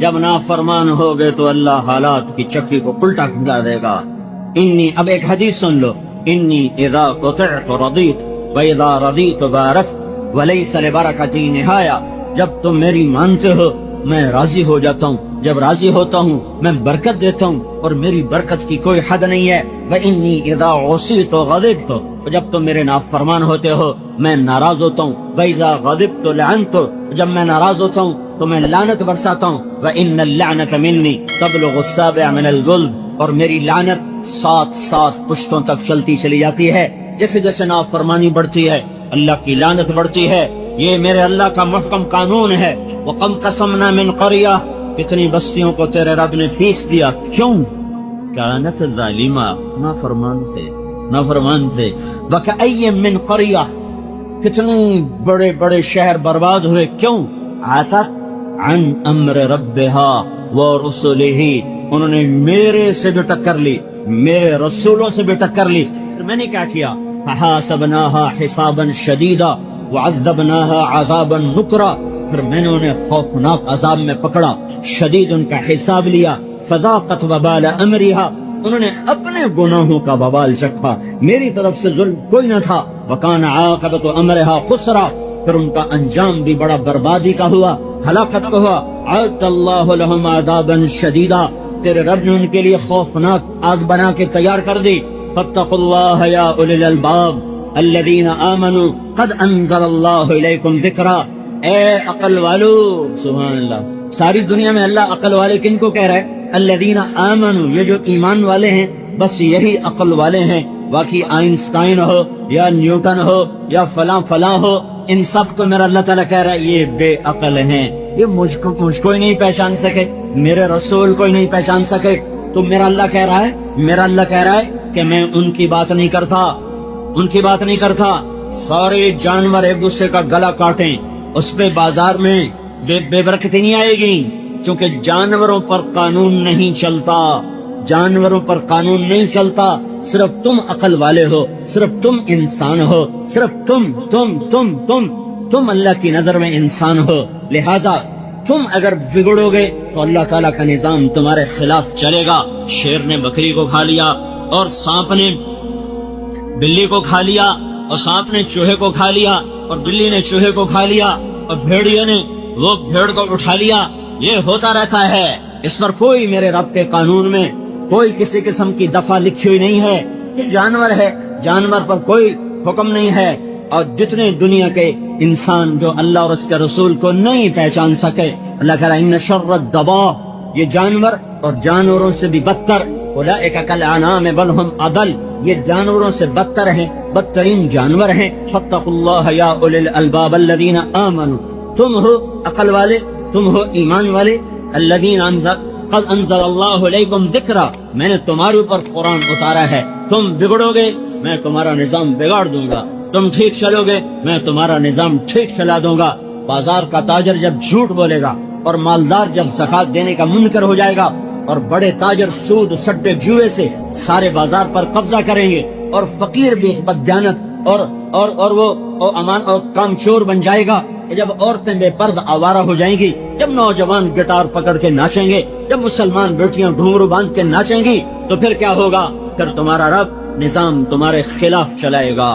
جب نافرمان ہو گئے تو اللہ حالات کی چکی کو الٹا کھا دے گا۔ اب ایک حدیث سن لو، انی اذا قطعت رضیت واذا رضیت بارکت ولیس لبرکتی نہایا، جب تم میری مانتے ہو میں راضی ہو جاتا ہوں، جب راضی ہوتا ہوں میں برکت دیتا ہوں اور میری برکت کی کوئی حد نہیں ہے۔ وانی اذا عصیت غضبت، جب تم میرے نافرمان ہوتے ہو میں ناراض ہوتا ہوں۔ واذا غضبت لعنت، جب میں ناراض ہوتا ہوں تو میں لعنت برساتا ہوں۔ وان اللعنۃ منی تبلغ السابع من الجلد، اور میری لعنت 7 پشتوں تک چلتی چلی جاتی ہے۔ جیسے جیسے نافرمانی بڑھتی ہے اللہ کی لعنت بڑھتی ہے۔ یہ میرے اللہ کا محکم قانون ہے۔ وَقَمْ قَسَمْنَا مِنْ قَرْيَةٍ، کتنی بستیوں کو تیرے رب نے فیس دیا، کیوں؟ کانت ظالمہ، نافرمان تھے۔ وَكَأَيٍّ مِّنْ قَرْيَةٍ، کتنے بڑے بڑے شہر برباد ہوئے، کیوں؟ عَتَتْ عَنْ أَمْرِ رَبِّهَا وَرُسُلِهِ، انہوں نے میرے سے بھی ٹکر لی، میرے رسولوں سے بھی ٹکر لی۔ میں نے کیا کیا؟ فَحَاسَبْنَاهَا حِسَابًا شَدِيدًا وَعَذَّبْنَاهَا عَذَابًا نُكْرًا، پھر میں نے انہیں خوفناک عذاب میں پکڑا، شدید ان کا حساب لیا۔ فَذَاقَتْ وَبَالَ أَمْرِهَا، انہوں نے اپنے گناہوں کا وبال چکھا، میری طرف سے ظلم کوئی نہ تھا۔ وَكَانَ عَاقِبَةُ أَمْرِهَا خُسْرًا، پھر ان کا انجام بھی بڑا بربادی کا ہوا، ہلاکت کا ہوا۔ أَعَدَّ اللَّهُ لَهُمْ عَذَابًا شَدِيدًا، تیرے رب نے ان کے لیے خوفناک آگ بنا کے تیار کر دی۔ فَاتَّقُوا اللَّهَ يَا أُولِي الْأَلْبَابِ الَّذِينَ آمَنُوا قَدْ أَنزَلَ اللَّهُ إِلَيْكُمْ ذِكْرًا، اے عقل والو، سبحان اللہ، ساری دنیا میں اللہ عقل والے کن کو کہہ رہا ہے؟ الذین آمنوا، یہ جو ایمان والے ہیں بس یہی عقل والے ہیں۔ باقی آئنسٹائن ہو یا نیوٹن ہو یا فلاں ہو، ان سب کو میرا اللہ تعالیٰ کہہ رہا ہے یہ بے عقل ہیں، یہ مجھ کو ہی نہیں پہچان سکے، میرے رسول کو ہی نہیں پہچان سکے۔ تو میرا اللہ کہہ رہا ہے کہ میں ان کی بات نہیں کرتا، سارے جانور ایک دوسرے کا گلا کاٹیں، اس پہ بازار میں بے برکتی نہیں آئے گی، کیونکہ جانوروں پر قانون نہیں چلتا، صرف تم عقل والے ہو، صرف تم انسان ہو، صرف تم اللہ کی نظر میں انسان ہو، لہذا تم اگر بگڑو گے تو اللہ تعالیٰ کا نظام تمہارے خلاف چلے گا۔ شیر نے بکری کو کھا لیا اور سانپ نے بلی کو کھا لیا اور سانپ نے چوہے کو کھا لیا اور بلی نے چوہے کو کھا لیا اور بھیڑیے نے وہ بھیڑ کو اٹھا لیا، یہ ہوتا رہتا ہے۔ اس پر کوئی میرے رب کے قانون میں کوئی کسی قسم کی دفعہ لکھی ہوئی نہیں ہے کہ جانور ہے، جانور پر کوئی حکم نہیں ہے۔ اور جتنے دنیا کے انسان جو اللہ اور اس کے رسول کو نہیں پہچان سکے، اللہ کہہ رہا ہے ان شر الدواب، یہ جانور اور جانوروں سے بھی بدتر، اولئک کالانعام بل ہم اضل، یہ جانوروں سے بدتر ہیں، بدترین جانور ہیں۔ فاتقوا اللہ یا اولی الالباب الذین آمنوا، تم ہو عقل والے، تم ہو ایمان والے، الذین قد انزل اللہ علیکم ذکرا، میں نے تمہارے اوپر قرآن اتارا ہے، تم بگڑو گے میں تمہارا نظام بگاڑ دوں گا، تم ٹھیک چلو گے میں تمہارا نظام ٹھیک چلا دوں گا۔ بازار کا تاجر جب جھوٹ بولے گا اور مالدار جب زکات دینے کا منکر ہو جائے گا اور بڑے تاجر سود سٹے جوئے سے سارے بازار پر قبضہ کریں گے اور فقیر بھی بددیانت اور وہ امان اور کام چور بن جائے گا، جب عورتیں بے پرد آوارہ ہو جائیں گی، جب نوجوان گٹار پکڑ کے ناچیں گے، جب مسلمان بیٹیاں گھنگرو باندھ کے ناچیں گی، تو پھر کیا ہوگا؟ پھر تمہارا رب نظام تمہارے خلاف چلائے گا۔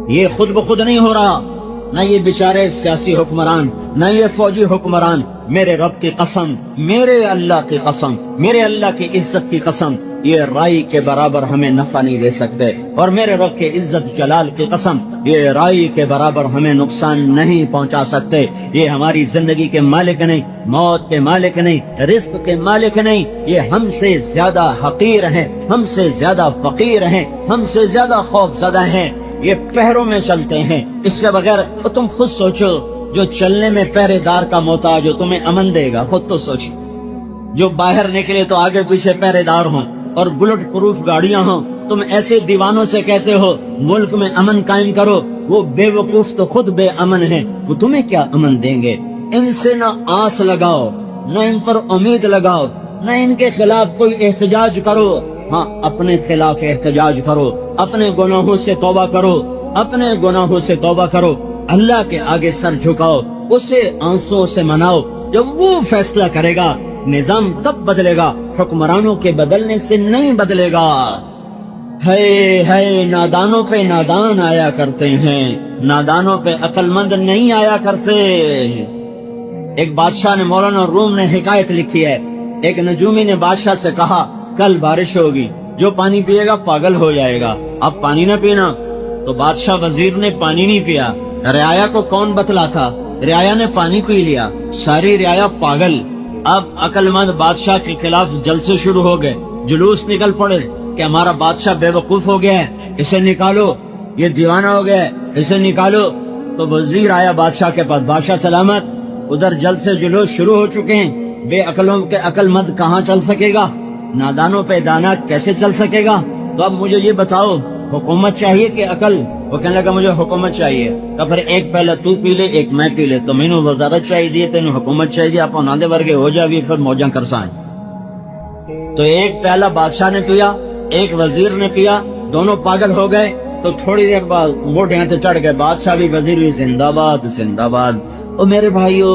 یہ خود بخود نہیں ہو رہا، نہ یہ بیچارے سیاسی حکمران، نہ یہ فوجی حکمران، میرے رب کی قسم، میرے اللہ کی قسم، میرے اللہ کی عزت کی قسم، یہ رائی کے برابر ہمیں نفع نہیں دے سکتے، اور میرے رب کے عزت جلال کی قسم، یہ رائی کے برابر ہمیں نقصان نہیں پہنچا سکتے۔ یہ ہماری زندگی کے مالک نہیں، موت کے مالک نہیں، رزق کے مالک نہیں، یہ ہم سے زیادہ حقیر ہیں، ہم سے زیادہ فقیر ہیں، ہم سے زیادہ خوف زدہ ہیں۔ یہ پہروں میں چلتے ہیں، اس کے بغیر تم خود سوچو، جو چلنے میں پہرے دار کا محتاج جو تمہیں امن دے گا، خود تو سوچو۔ جو باہر نکلے تو آگے پیچھے پہرے دار ہوں اور بلٹ پروف گاڑیاں ہوں، تم ایسے دیوانوں سے کہتے ہو ملک میں امن قائم کرو، وہ بے وقوف تو خود بے امن ہیں، وہ تمہیں کیا امن دیں گے؟ ان سے نہ آس لگاؤ، نہ ان پر امید لگاؤ، نہ ان کے خلاف کوئی احتجاج کرو۔ ہاں، اپنے خلاف احتجاج کرو، اپنے گناہوں سے توبہ کرو، اپنے گناہوں سے توبہ کرو، اللہ کے آگے سر جھکاؤ، اسے آنسوں سے مناؤ۔ جب وہ فیصلہ کرے گا، نظام تب بدلے گا، حکمرانوں کے بدلنے سے نہیں بدلے گا۔ ہے نادانوں پہ نادان آیا کرتے ہیں، نادانوں پہ عقل مند نہیں آیا کرتے۔ ایک بادشاہ نے، مولانا روم نے حکایت لکھی ہے، ایک نجومی نے بادشاہ سے کہا کل بارش ہوگی، جو پانی پیے گا پاگل ہو جائے گا، اب پانی نہ پینا۔ تو بادشاہ وزیر نے پانی نہیں پیا، رعایا کو کون بتلا تھا، رعایا نے پانی پی لیا، ساری رعایا پاگل۔ اب عقل مند بادشاہ کے خلاف جلسے شروع ہو گئے، جلوس نکل پڑے کہ ہمارا بادشاہ بے وقوف ہو گیا ہے، اسے نکالو، یہ دیوانہ ہو گیا ہے، اسے نکالو۔ تو وزیر آیا بادشاہ کے پاس، بادشاہ سلامت، ادھر جلسے جلوس شروع ہو چکے ہیں، بے عقلوں کے عقل مند کہاں چل سکے گا، نادانوں پہ دانا کیسے چل سکے گا؟ تو اب مجھے یہ بتاؤ، حکومت چاہیے کہ عقل؟ وہ کہنے لگا مجھے حکومت چاہیے۔ تو پھر ایک پہلا تو پی لے، ایک میں پی لے، تو میں نے وزارت چاہیے، تینوں حکومت چاہیے، آپ نادے ورگے ہو جاوی، پھر موجاں کرسائیں۔ تو ایک پہلا بادشاہ نے پیا، ایک وزیر نے پیا، دونوں پاگل ہو گئے۔ تو تھوڑی دیر بعد موٹیاں تے چڑھ گئے، بادشاہ بھی وزیر بھی، زندہ باد زندہ باد۔ او میرے بھائیو،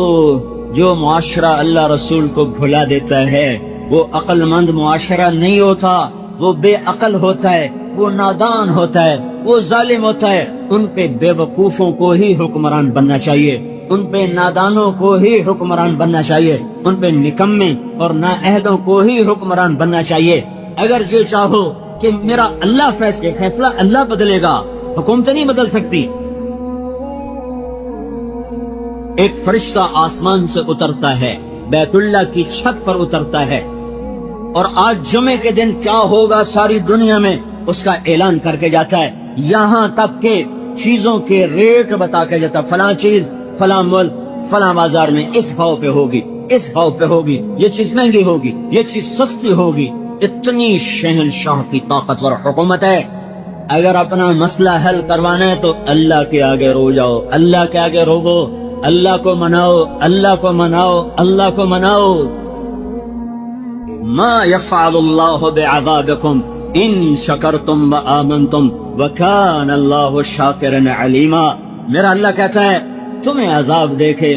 جو معاشرہ اللہ رسول کو بھلا دیتا ہے وہ عقل مند معاشرہ نہیں ہوتا، وہ بے عقل ہوتا ہے، وہ نادان ہوتا ہے، وہ ظالم ہوتا ہے۔ ان پہ بے وقوفوں کو ہی حکمران بننا چاہیے، ان پہ نادانوں کو ہی حکمران بننا چاہیے، ان پہ نکمے اور نااہلوں کو ہی حکمران بننا چاہیے۔ اگر یہ چاہو کہ میرا اللہ فیصلہ اللہ بدلے گا، حکومت نہیں بدل سکتی۔ ایک فرشتہ آسمان سے اترتا ہے، بیت اللہ کی چھت پر اترتا ہے، اور آج جمعے کے دن کیا ہوگا ساری دنیا میں اس کا اعلان کر کے جاتا ہے، یہاں تک کہ چیزوں کے ریٹ بتا کے جاتا، فلاں چیز فلاں ملک فلاں بازار میں اس بھاؤ پہ ہوگی، اس بھاؤ پہ ہوگی، یہ چیز مہنگی ہوگی، یہ چیز سستی ہوگی۔ اتنی شہنشاہ کی طاقتور حکومت ہے۔ اگر اپنا مسئلہ حل کروانا ہے تو اللہ کے آگے رو جاؤ، اللہ کے آگے روو، اللہ کو مناؤ، اللہ کو مناؤ، اللہ کو مناؤ۔ ما يفعل اللہ بعذابکم ان شکرتم وآمنتم وکان اللہ شاکرا علیما۔ میرا اللہ کہتا ہے تمہیں عذاب دے کے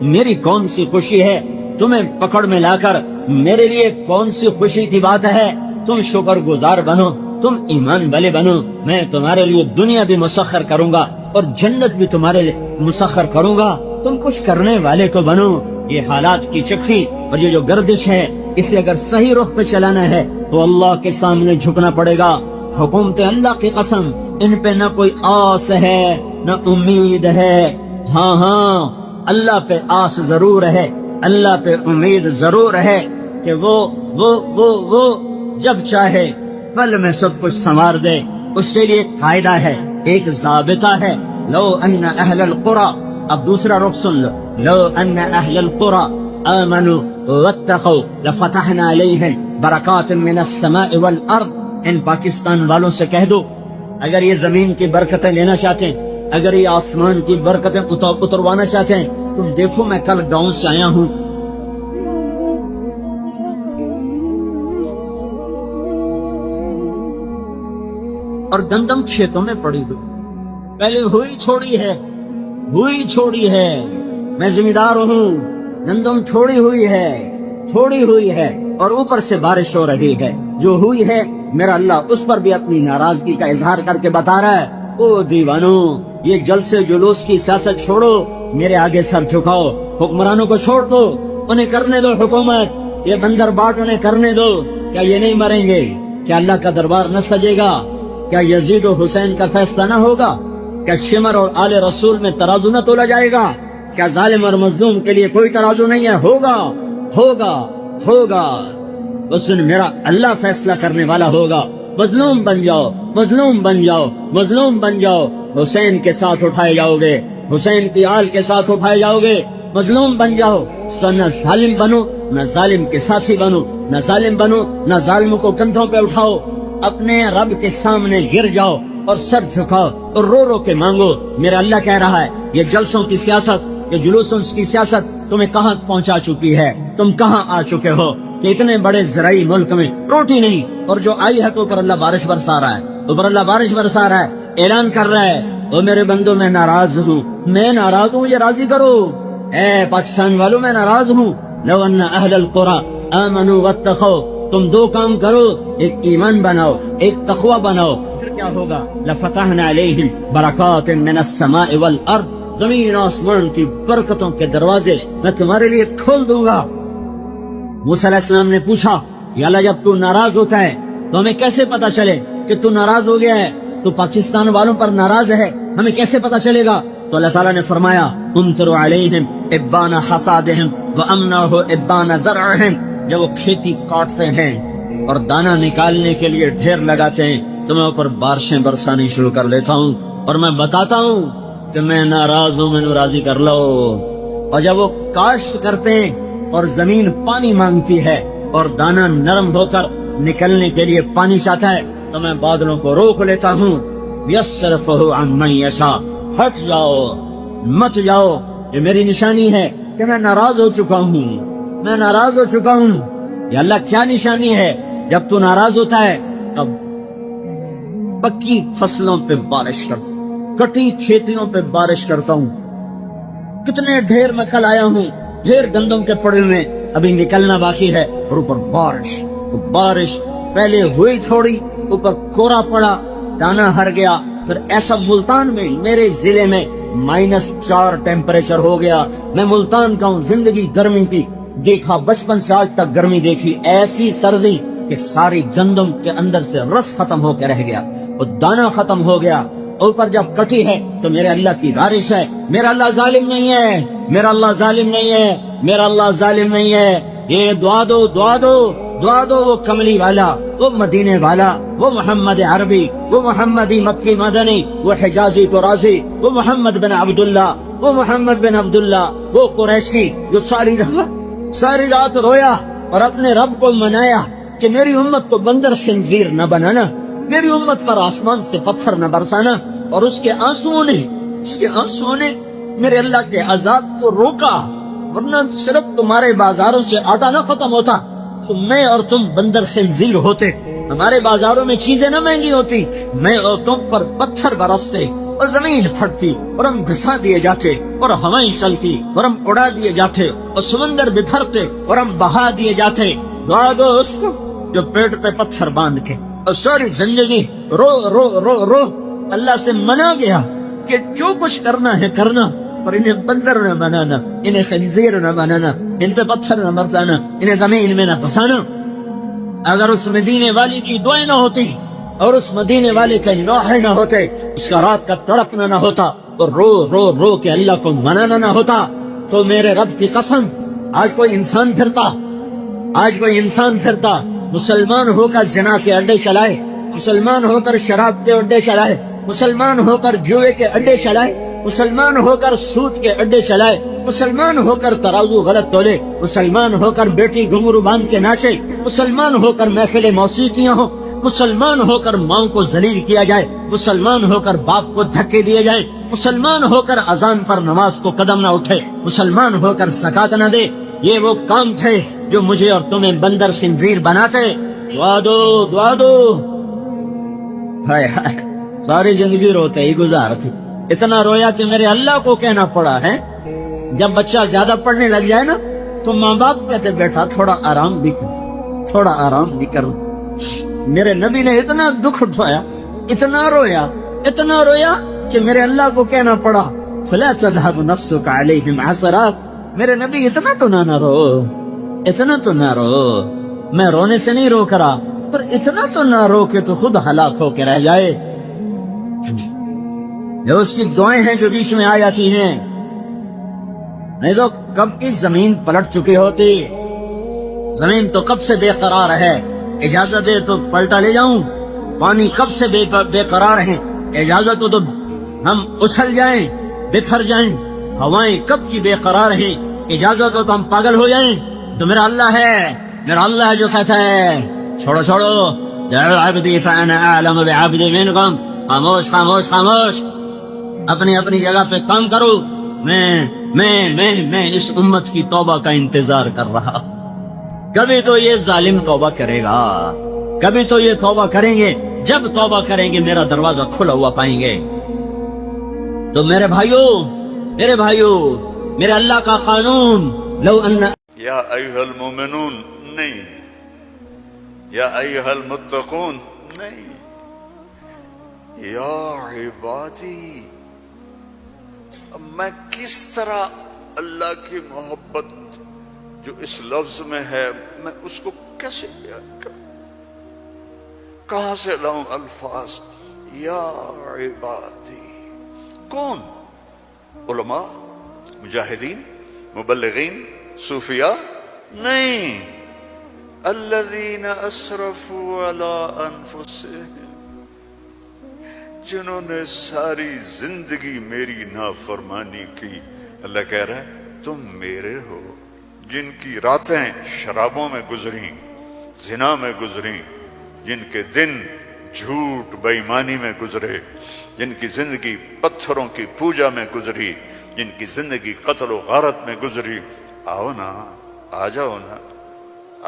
میری کون سی خوشی ہے، تمہیں پکڑ میں لا کر میرے لیے کون سی خوشی کی بات ہے؟ تم شکر گزار بنو، تم ایمان والے بنو، میں تمہارے لیے دنیا بھی مسخر کروں گا اور جنت بھی تمہارے لیے مسخر کروں گا، تم کچھ کرنے والے تو بنو۔ یہ حالات کی چکی اور یہ جو گردش ہے، اسے اگر صحیح رخ پہ چلانا ہے تو اللہ کے سامنے جھکنا پڑے گا۔ حکومت اللہ کی قسم، ان پہ نہ کوئی آس ہے نہ امید ہے۔ ہاں اللہ پہ آس ضرور ہے، اللہ پہ امید ضرور ہے کہ وہ جب چاہے پل میں سب کچھ سنوار دے۔ اس کے لیے ایک قاعدہ ہے، ایک ضابطہ ہے، لو ان اہل القرى، اب دوسرا رخ سن لو، لو ان اہل القرى آمنوا واتقوا لفتحنا علیہم برکات من السماء والارض۔ ان پاکستان والوں سے کہہ دو، اگر یہ زمین کی برکتیں لینا چاہتے ہیں، اگر یہ آسمان کی برکتیں اتروانا چاہتے ہیں، تم دیکھو میں کل گاؤں سے آیا ہوں، اور گندم کھیتوں میں پڑی ہوئی، پہلے ہوئی چھوڑی ہے، میں ذمہ دار ہوں، گندم چھوڑی ہوئی ہے اور اوپر سے بارش ہو رہی ہے، جو ہوئی ہے میرا اللہ اس پر بھی اپنی ناراضگی کا اظہار کر کے بتا رہا ہے، او دیوانو یہ جلسے جلوس کی سیاست چھوڑو، میرے آگے سر جھکاؤ، حکمرانوں کو چھوڑ دو، انہیں کرنے دو حکومت، یہ بندر باٹ انہیں کرنے دو۔ کیا یہ نہیں مریں گے؟ کیا اللہ کا دربار نہ سجے گا؟ کیا یزید و حسین کا فیصلہ نہ ہوگا؟ کیا شمر اور آل رسول میں ترازو نہ تولا جائے گا؟ کیا ظالم اور مظلوم کے لیے کوئی ترازو نہیں ہے؟ ہوگا ہوگا ہوگا۔ اس دن میرا اللہ فیصلہ کرنے والا ہوگا۔ مظلوم بن جاؤ، مظلوم بن جاؤ، مظلوم بن جاؤ، حسین کے ساتھ اٹھائے جاؤ گے، حسین کی آل کے ساتھ اٹھائے جاؤ گے۔ مظلوم بن جاؤ، نہ ظالم بنو، نہ ظالم کے ساتھی بنو، نہ ظالم بنو، نہ ظالموں کو کندھوں پہ اٹھاؤ۔ اپنے رب کے سامنے گر جاؤ اور سر جھکاؤ اور رو رو کے مانگو۔ میرا اللہ کہہ رہا ہے یہ جلسوں کی سیاست، یہ جلوسوں کی سیاست تمہیں کہاں پہنچا چکی ہے؟ تم کہاں آ چکے ہو کہ اتنے بڑے زرعی ملک میں روٹی نہیں، اور جو آئی ہے تو اوپر اللہ بارش برسا رہا ہے، اوپر اللہ بارش برسا رہا ہے، اعلان کر رہا ہے او میرے بندو میں ناراض ہوں، میں ناراض ہوں، مجھے راضی کرو۔ اے پاکستان والوں میں ناراض ہوں۔ لو ان اہل القرى آمنوا واتقوا، تم دو کام کرو، ایک ایمان بناؤ، ایک تقوی بناؤ، پھر کیا ہوگا؟ لفتحنا علیہم برکات من السماء والارض، زمین آسمان کی برکتوں کے دروازے میں تمہارے لیے کھول دوں گا۔ موسیٰ علیہ السلام نے پوچھا یا اللہ جب تو ناراض ہوتا ہے تو ہمیں کیسے پتا چلے کہ تو ناراض ہو گیا ہے، تو پاکستان والوں پر ناراض ہے، ہمیں کیسے پتا چلے گا؟ تو اللہ تعالیٰ نے فرمایا امطروا علیہم ابان حصادہم وامنعوا ابان زرعہم، جب وہ کھیتی کاٹتے ہیں اور دانا نکالنے کے لیے ڈھیر لگاتے ہیں تو میں اوپر بارشیں برسانی شروع کر لیتا ہوں اور میں بتاتا ہوں کہ میں ناراض ہوں، میں راضی کر لو۔ اور جب وہ کاشت کرتے ہیں اور زمین پانی مانگتی ہے اور دانا نرم ہو کر نکلنے کے لیے پانی چاہتا ہے تو میں بادلوں کو روک لیتا ہوں۔ یصرفہ عن من یشاء، ہٹ جاؤ، مت جاؤ، یہ میری نشانی ہے کہ میں ناراض ہو چکا ہوں، میں ناراض ہو چکا ہوں۔ یا اللہ کیا نشانی ہے؟ جب تو ناراض ہوتا ہے تب پکی فصلوں پہ بارش کرتا ہوں، کٹی کھیتیوں پہ بارش کرتا ہوں، کتنے ڈھیر میں کل آیا ہوں، ڈھیر گندم کے پڑے ہوئے ابھی نکلنا باقی ہے، اور اوپر بارش، بارش پہلے ہوئی تھوڑی، اوپر کورا پڑا، دانا ہر گیا، پھر ایسا ملتان میں میرے ضلع میں -4 ٹیمپریچر ہو گیا۔ میں ملتان کا ہوں، زندگی گرمی کی دیکھا، بچپن سے آج تک گرمی دیکھی، ایسی سردی کہ ساری گندم کے اندر سے رس ختم ہو کے رہ گیا اور دانا ختم ہو گیا۔ اوپر جب کٹی ہے تو میرے اللہ کی بارش ہے، میرا اللہ ظالم نہیں ہے، میرا اللہ ظالم نہیں ہے، میرا اللہ ظالم نہیں ہے۔ یہ دعا دو، دعا دو، دعا دو، وہ کملی والا، وہ مدینے والا، وہ محمد عربی، وہ محمدی مکی مدنی، وہ حجازی قرازی، وہ محمد بن عبداللہ، وہ محمد بن عبداللہ، وہ قریشی جو ساری رات رویا اور اپنے رب کو منایا کہ میری امت کو بندر خنزیر نہ بنانا، میری امت پر آسمان سے پتھر نہ برسانا، اور اس کے آنسوؤں نے میرے اللہ کے عذاب کو روکا، ورنہ صرف تمہارے بازاروں سے آٹا نہ ختم ہوتا تو میں اور تم بندر خنزیر ہوتے، ہمارے بازاروں میں چیزیں نہ مہنگی ہوتی، میں اور تم پر پتھر برستے اور زمین پھٹتی اور ہم گھسا دیے جاتے اور ہوائیں چلتی اور ہم اڑا دیے جاتے اور سمندر بکھرتے اور ہم بہا دیے جاتے۔ دعا دو اس کو جو پیٹ پہ پتھر باندھ کے اور ساری زندگی رو رو رو رو اللہ سے منا گیا کہ جو کچھ کرنا ہے کرنا، اور انہیں بندر نہ بنانا، انہیں خنزیر نہ بنانا، ان پہ پتھر نہ برسانا، انہیں زمین میں نہ پھنسانا۔ اگر اس مدینے والی کی دعائیں نہ ہوتی اور اس مدینے والے کے نوحے نہ ہوتے، اس کا رات کا تڑپنا نہ ہوتا اور رو رو رو کے اللہ کو منانا نہ ہوتا، تو میرے رب کی قسم آج کوئی انسان پھرتا مسلمان ہو کر زنا کے اڈے چلائے، مسلمان ہو کر شراب کے اڈے چلائے، مسلمان ہو کر جوئے کے اڈے چلائے، مسلمان ہو کر سود کے اڈے چلائے، مسلمان ہو کر ترازو غلط تولے، مسلمان ہو کر بیٹی گھنگرو باندھ کے ناچے، مسلمان ہو کر محفل موسیقیاں ہوں، مسلمان ہو کر ماں کو ذلیل کیا جائے، مسلمان ہو کر باپ کو دھکے دیے جائیں، مسلمان ہو کر اذان پر نماز کو قدم نہ اٹھے، مسلمان ہو کر زکات نہ دے۔ یہ وہ کام تھے جو مجھے اور تمہیں بندر خنزیر بناتے۔ دعا دو، دعا دو۔ ہائے ہائے، ساری زندگی روتے ہی گزارتی، اتنا رویا کہ میرے اللہ کو کہنا پڑا ہے۔ جب بچہ زیادہ پڑھنے لگ جائے نا تو ماں باپ کہتے بیٹا تھوڑا آرام بھی کر، تھوڑا آرام بھی کر۔ میرے نبی نے اتنا دکھ اٹھایا، اتنا رویا کہ میرے اللہ کو کہنا پڑا فلا تذهب نفسك عليهم حسرات، میرے نبی اتنا تو نہ رو، اتنا تو نہ رو، میں رونے سے نہیں روک رہا، پر اتنا تو نہ رو کہ تو خود ہلاک ہو کے رہ جائے۔ یہ اس کی دعائیں ہیں جو بیچ میں آ جاتی ہیں، نہیں تو کب کی زمین پلٹ چکی ہوتی، زمین تو کب سے بے قرار ہے، اجازت دے تو پلٹا لے جاؤں، پانی کب سے بے قرار ہے، اجازت ہو تو ہم اچھل جائیں، بکھر جائیں، ہوائیں کب کی بے قرار ہیں، اجازت ہو تو ہم پاگل ہو جائیں۔ تو میرا اللہ ہے، میرا اللہ ہے جو کہتا ہے چھوڑو چھوڑو، عبدی فانا اعلم بعبدی منکم، خاموش خاموش خاموش، اپنی اپنی جگہ پہ کام کرو، میں اس امت کی توبہ کا انتظار کر رہا۔ کبھی تو یہ ظالم توبہ کرے گا، کبھی تو یہ توبہ کریں گے، جب توبہ کریں گے میرا دروازہ کھلا ہوا پائیں گے۔ تو میرے بھائیوں، میرے اللہ کا قانون، لو ان یا ایھا المومنون نہیں، یا ایھا المتقون نہیں، یا عبادی۔ اب میں کس طرح اللہ کی محبت جو اس لفظ میں ہے میں اس کو کیسے بیان کروں، کہاں سے لاؤں الفاظ؟ یا عبادی، کون؟ علماء، مجاہدین، مبلغین، صوفیاء؟ نہیں، الذین اسرفوا علی انفسہم، جنہوں نے ساری زندگی میری نافرمانی کی۔ اللہ کہہ رہا ہے تم میرے ہو، جن کی راتیں شرابوں میں گزریں، زنا میں گزریں، جن کے دن جھوٹ بے ایمانی میں گزرے، جن کی زندگی پتھروں کی پوجا میں گزری، جن کی زندگی قتل و غارت میں گزری، آؤ نا، آ جاؤ نا،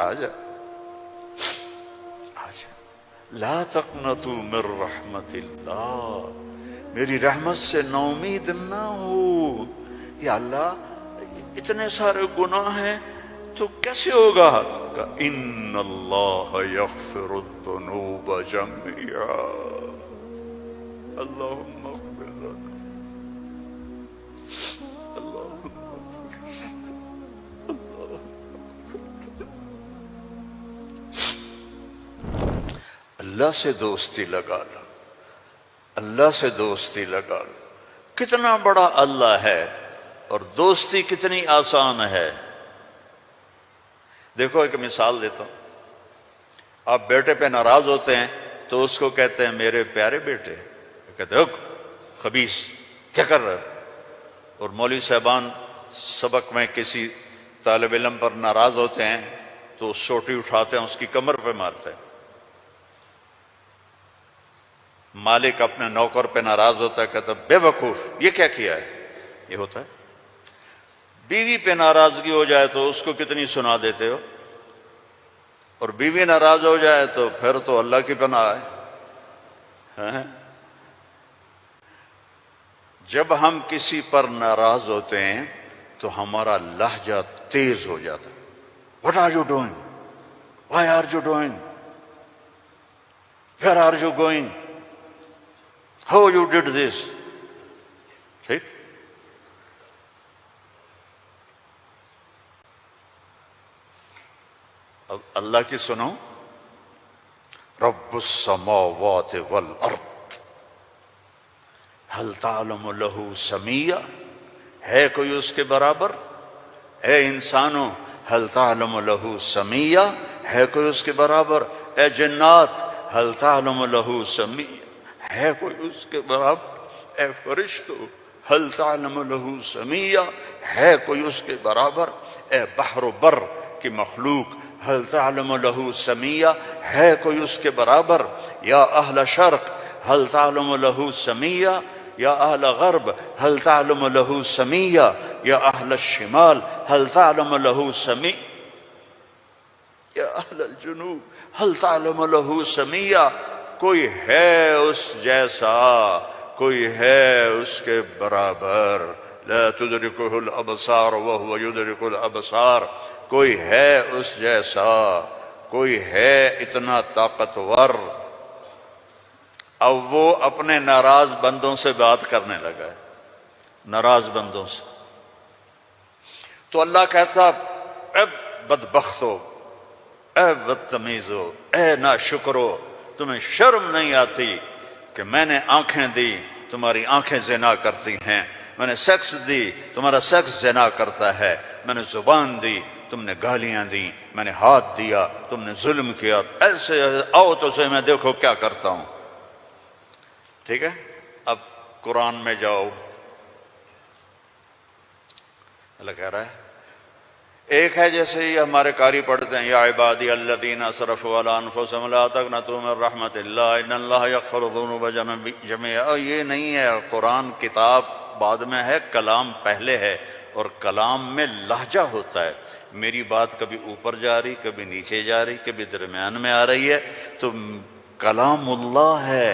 آ جاؤ، آ جاؤ۔ لا تقنطوا من رحمت اللہ، میری رحمت سے نا امید نہ ہو۔ یا اللہ اتنے سارے گناہ ہیں تو کیسے ہوگا؟ ان اللہ یغفر الذنوب جميعا، اللہم اغفر لنا، اللہم اللہ سے دوستی لگا لو، اللہ سے دوستی لگا لو۔ کتنا بڑا اللہ ہے اور دوستی کتنی آسان ہے۔ دیکھو ایک مثال دیتا ہوں، آپ بیٹے پہ ناراض ہوتے ہیں تو اس کو کہتے ہیں میرے پیارے بیٹے، کہتے ہیں خبیث کیا کر رہے ہو؟ اور مولوی صاحبان سبق میں کسی طالب علم پر ناراض ہوتے ہیں تو سوٹی اٹھاتے ہیں اس کی کمر پہ مارتے ہیں۔ مالک اپنے نوکر پہ ناراض ہوتا ہے، کہتا ہے بے وقوف یہ کیا کیا ہے؟ یہ ہوتا ہے۔ بیوی پہ ناراضگی ہو جائے تو اس کو کتنی سنا دیتے ہو، اور بیوی ناراض ہو جائے تو پھر تو اللہ کی پناہ ہے۔ جب ہم کسی پر ناراض ہوتے ہیں تو ہمارا لہجہ تیز ہو جاتا ہے۔ What are you doing? Why are you doing? Where are you going? How you did this? ٹھیک؟ اب اللہ کی سنو، رب السماوات والارض هل تعلم له سمیہ، ہے کوئی اس کے برابر؟ اے انسانوں هل تعلم له سمیہ، ہے کوئی اس کے برابر؟ اے جنات هل تعلم له سمیہ، ہے کوئی اس کے برابر؟ اے فرشتو هل تعلم له سمیہ، ہے کوئی اس کے برابر؟ اے بحر و بر کی مخلوق هل تعلم له سمیہ، ہے کوئی اس کے برابر؟ یا اہل شرق هل تعلم له سمیہ، یا اہل غرب هل تعلم له سمیہ، یا اہل الشمال هل تعلم له سمیہ، یا اہل الجنوب هل تعلم له سمیہ۔ کوئی ہے اس جیسا، کوئی ہے اس کے برابر؟ لا تدرکہ الابصار وہو یدرک الابصار، کوئی ہے اس جیسا، کوئی ہے اتنا طاقتور؟ اب وہ اپنے ناراض بندوں سے بات کرنے لگا ہے، ناراض بندوں سے. تو اللہ کہتا اے بدبختو، اے بدتمیزو، اے ناشکرو، تمہیں شرم نہیں آتی کہ میں نے آنکھیں دی، تمہاری آنکھیں زنا کرتی ہیں، میں نے سیکس دی، تمہارا سیکس زنا کرتا ہے، میں نے زبان دی، تم نے گالیاں دی، میں نے ہاتھ دیا، تم نے ظلم کیا، ایسے آؤ تو سے میں دیکھو کیا کرتا ہوں. ٹھیک ہے، اب قرآن میں جاؤ. اللہ کہہ رہا ہے ایک ہے جیسے یہ ہمارے قاری پڑھتے ہیں، یا عبادی الذین اسرفوا علی انفسہم لا تقنطوا من رحمت اللہ ان اللہ یغفر الذنوب جميعا. یہ نہیں ہے، قرآن کتاب بعد میں ہے، کلام پہلے ہے، اور کلام میں لہجہ ہوتا ہے. میری بات کبھی اوپر جا رہی، کبھی نیچے جا رہی، کبھی درمیان میں آ رہی ہے، تو کلام اللہ ہے،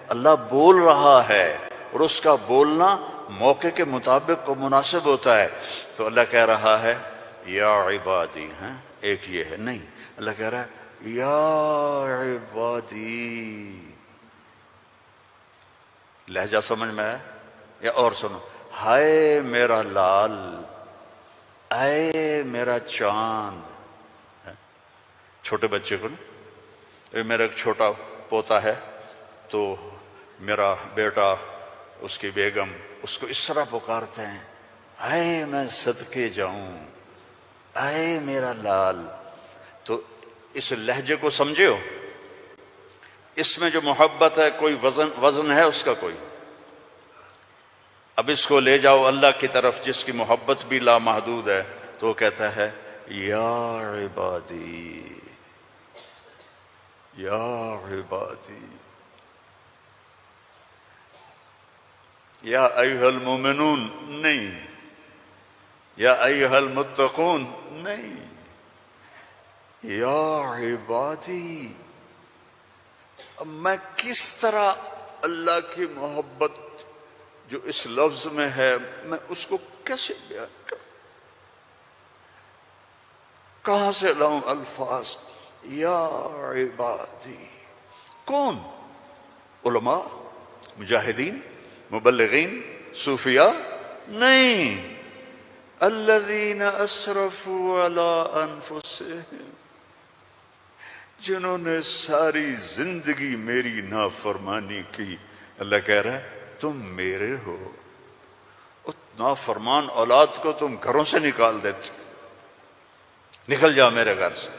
اللہ بول رہا ہے، اور اس کا بولنا موقع کے مطابق کو مناسب ہوتا ہے. تو اللہ کہہ رہا ہے یا عبادی، ہیں ایک یہ ہے نہیں، اللہ کہہ رہا ہے یا عبادی. لہجہ سمجھ میں ہے یا اور سنو، ہائے میرا لال، اے میرا چاند. چھوٹے بچے کو نا، میرا ایک چھوٹا پوتا ہے تو میرا بیٹا، اس کی بیگم اس کو اس طرح پکارتے ہیں، اے میں صدقے جاؤں، اے میرا لال. تو اس لہجے کو سمجھے ہو، اس میں جو محبت ہے کوئی وزن ہے اس کا کوئی. اب اس کو لے جاؤ اللہ کی طرف جس کی محبت بھی لامحدود ہے، تو وہ کہتا ہے یا عبادی، یا عبادی، یا ایھا المومنون نہیں، یا ایھا المتقون نہیں، یا عبادی. اب میں کس طرح اللہ کی محبت جو اس لفظ میں ہے میں اس کو کیسے بیان کروں، کہاں سے لاؤں الفاظ؟ یا عبادی. کون؟ علماء، مجاہدین، مبلغین، صوفیاء؟ نہیں، الذین اسرفوا علی انفسہم، جنہوں نے ساری زندگی میری نافرمانی کی. اللہ کہہ رہا ہے تم میرے ہو. نافرمان اولاد کو تم گھروں سے نکال دیتے، نکل جاؤ میرے گھر سے.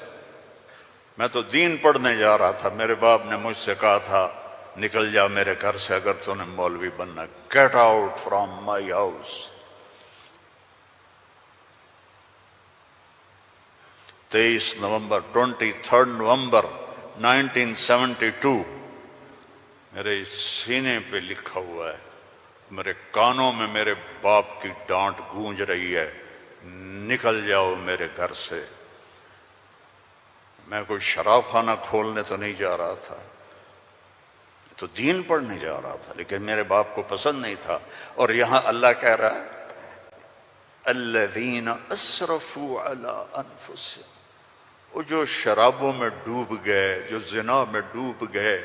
میں تو دین پڑھنے جا رہا تھا، میرے باپ نے مجھ سے کہا تھا نکل جا میرے گھر سے اگر تو نے مولوی بننا، get out from my house. 23 نومبر 23 نومبر 1972 میرے سینے پہ لکھا ہوا ہے، میرے کانوں میں میرے باپ کی ڈانٹ گونج رہی ہے، نکل جاؤ میرے گھر سے. میں کوئی شراب خانہ کھولنے تو نہیں جا رہا تھا، تو دین پڑھنے جا رہا تھا، لیکن میرے باپ کو پسند نہیں تھا. اور یہاں اللہ کہہ رہا ہے الذین اسرفوا علی انفسہم، وہ جو شرابوں میں ڈوب گئے، جو زنا میں ڈوب گئے،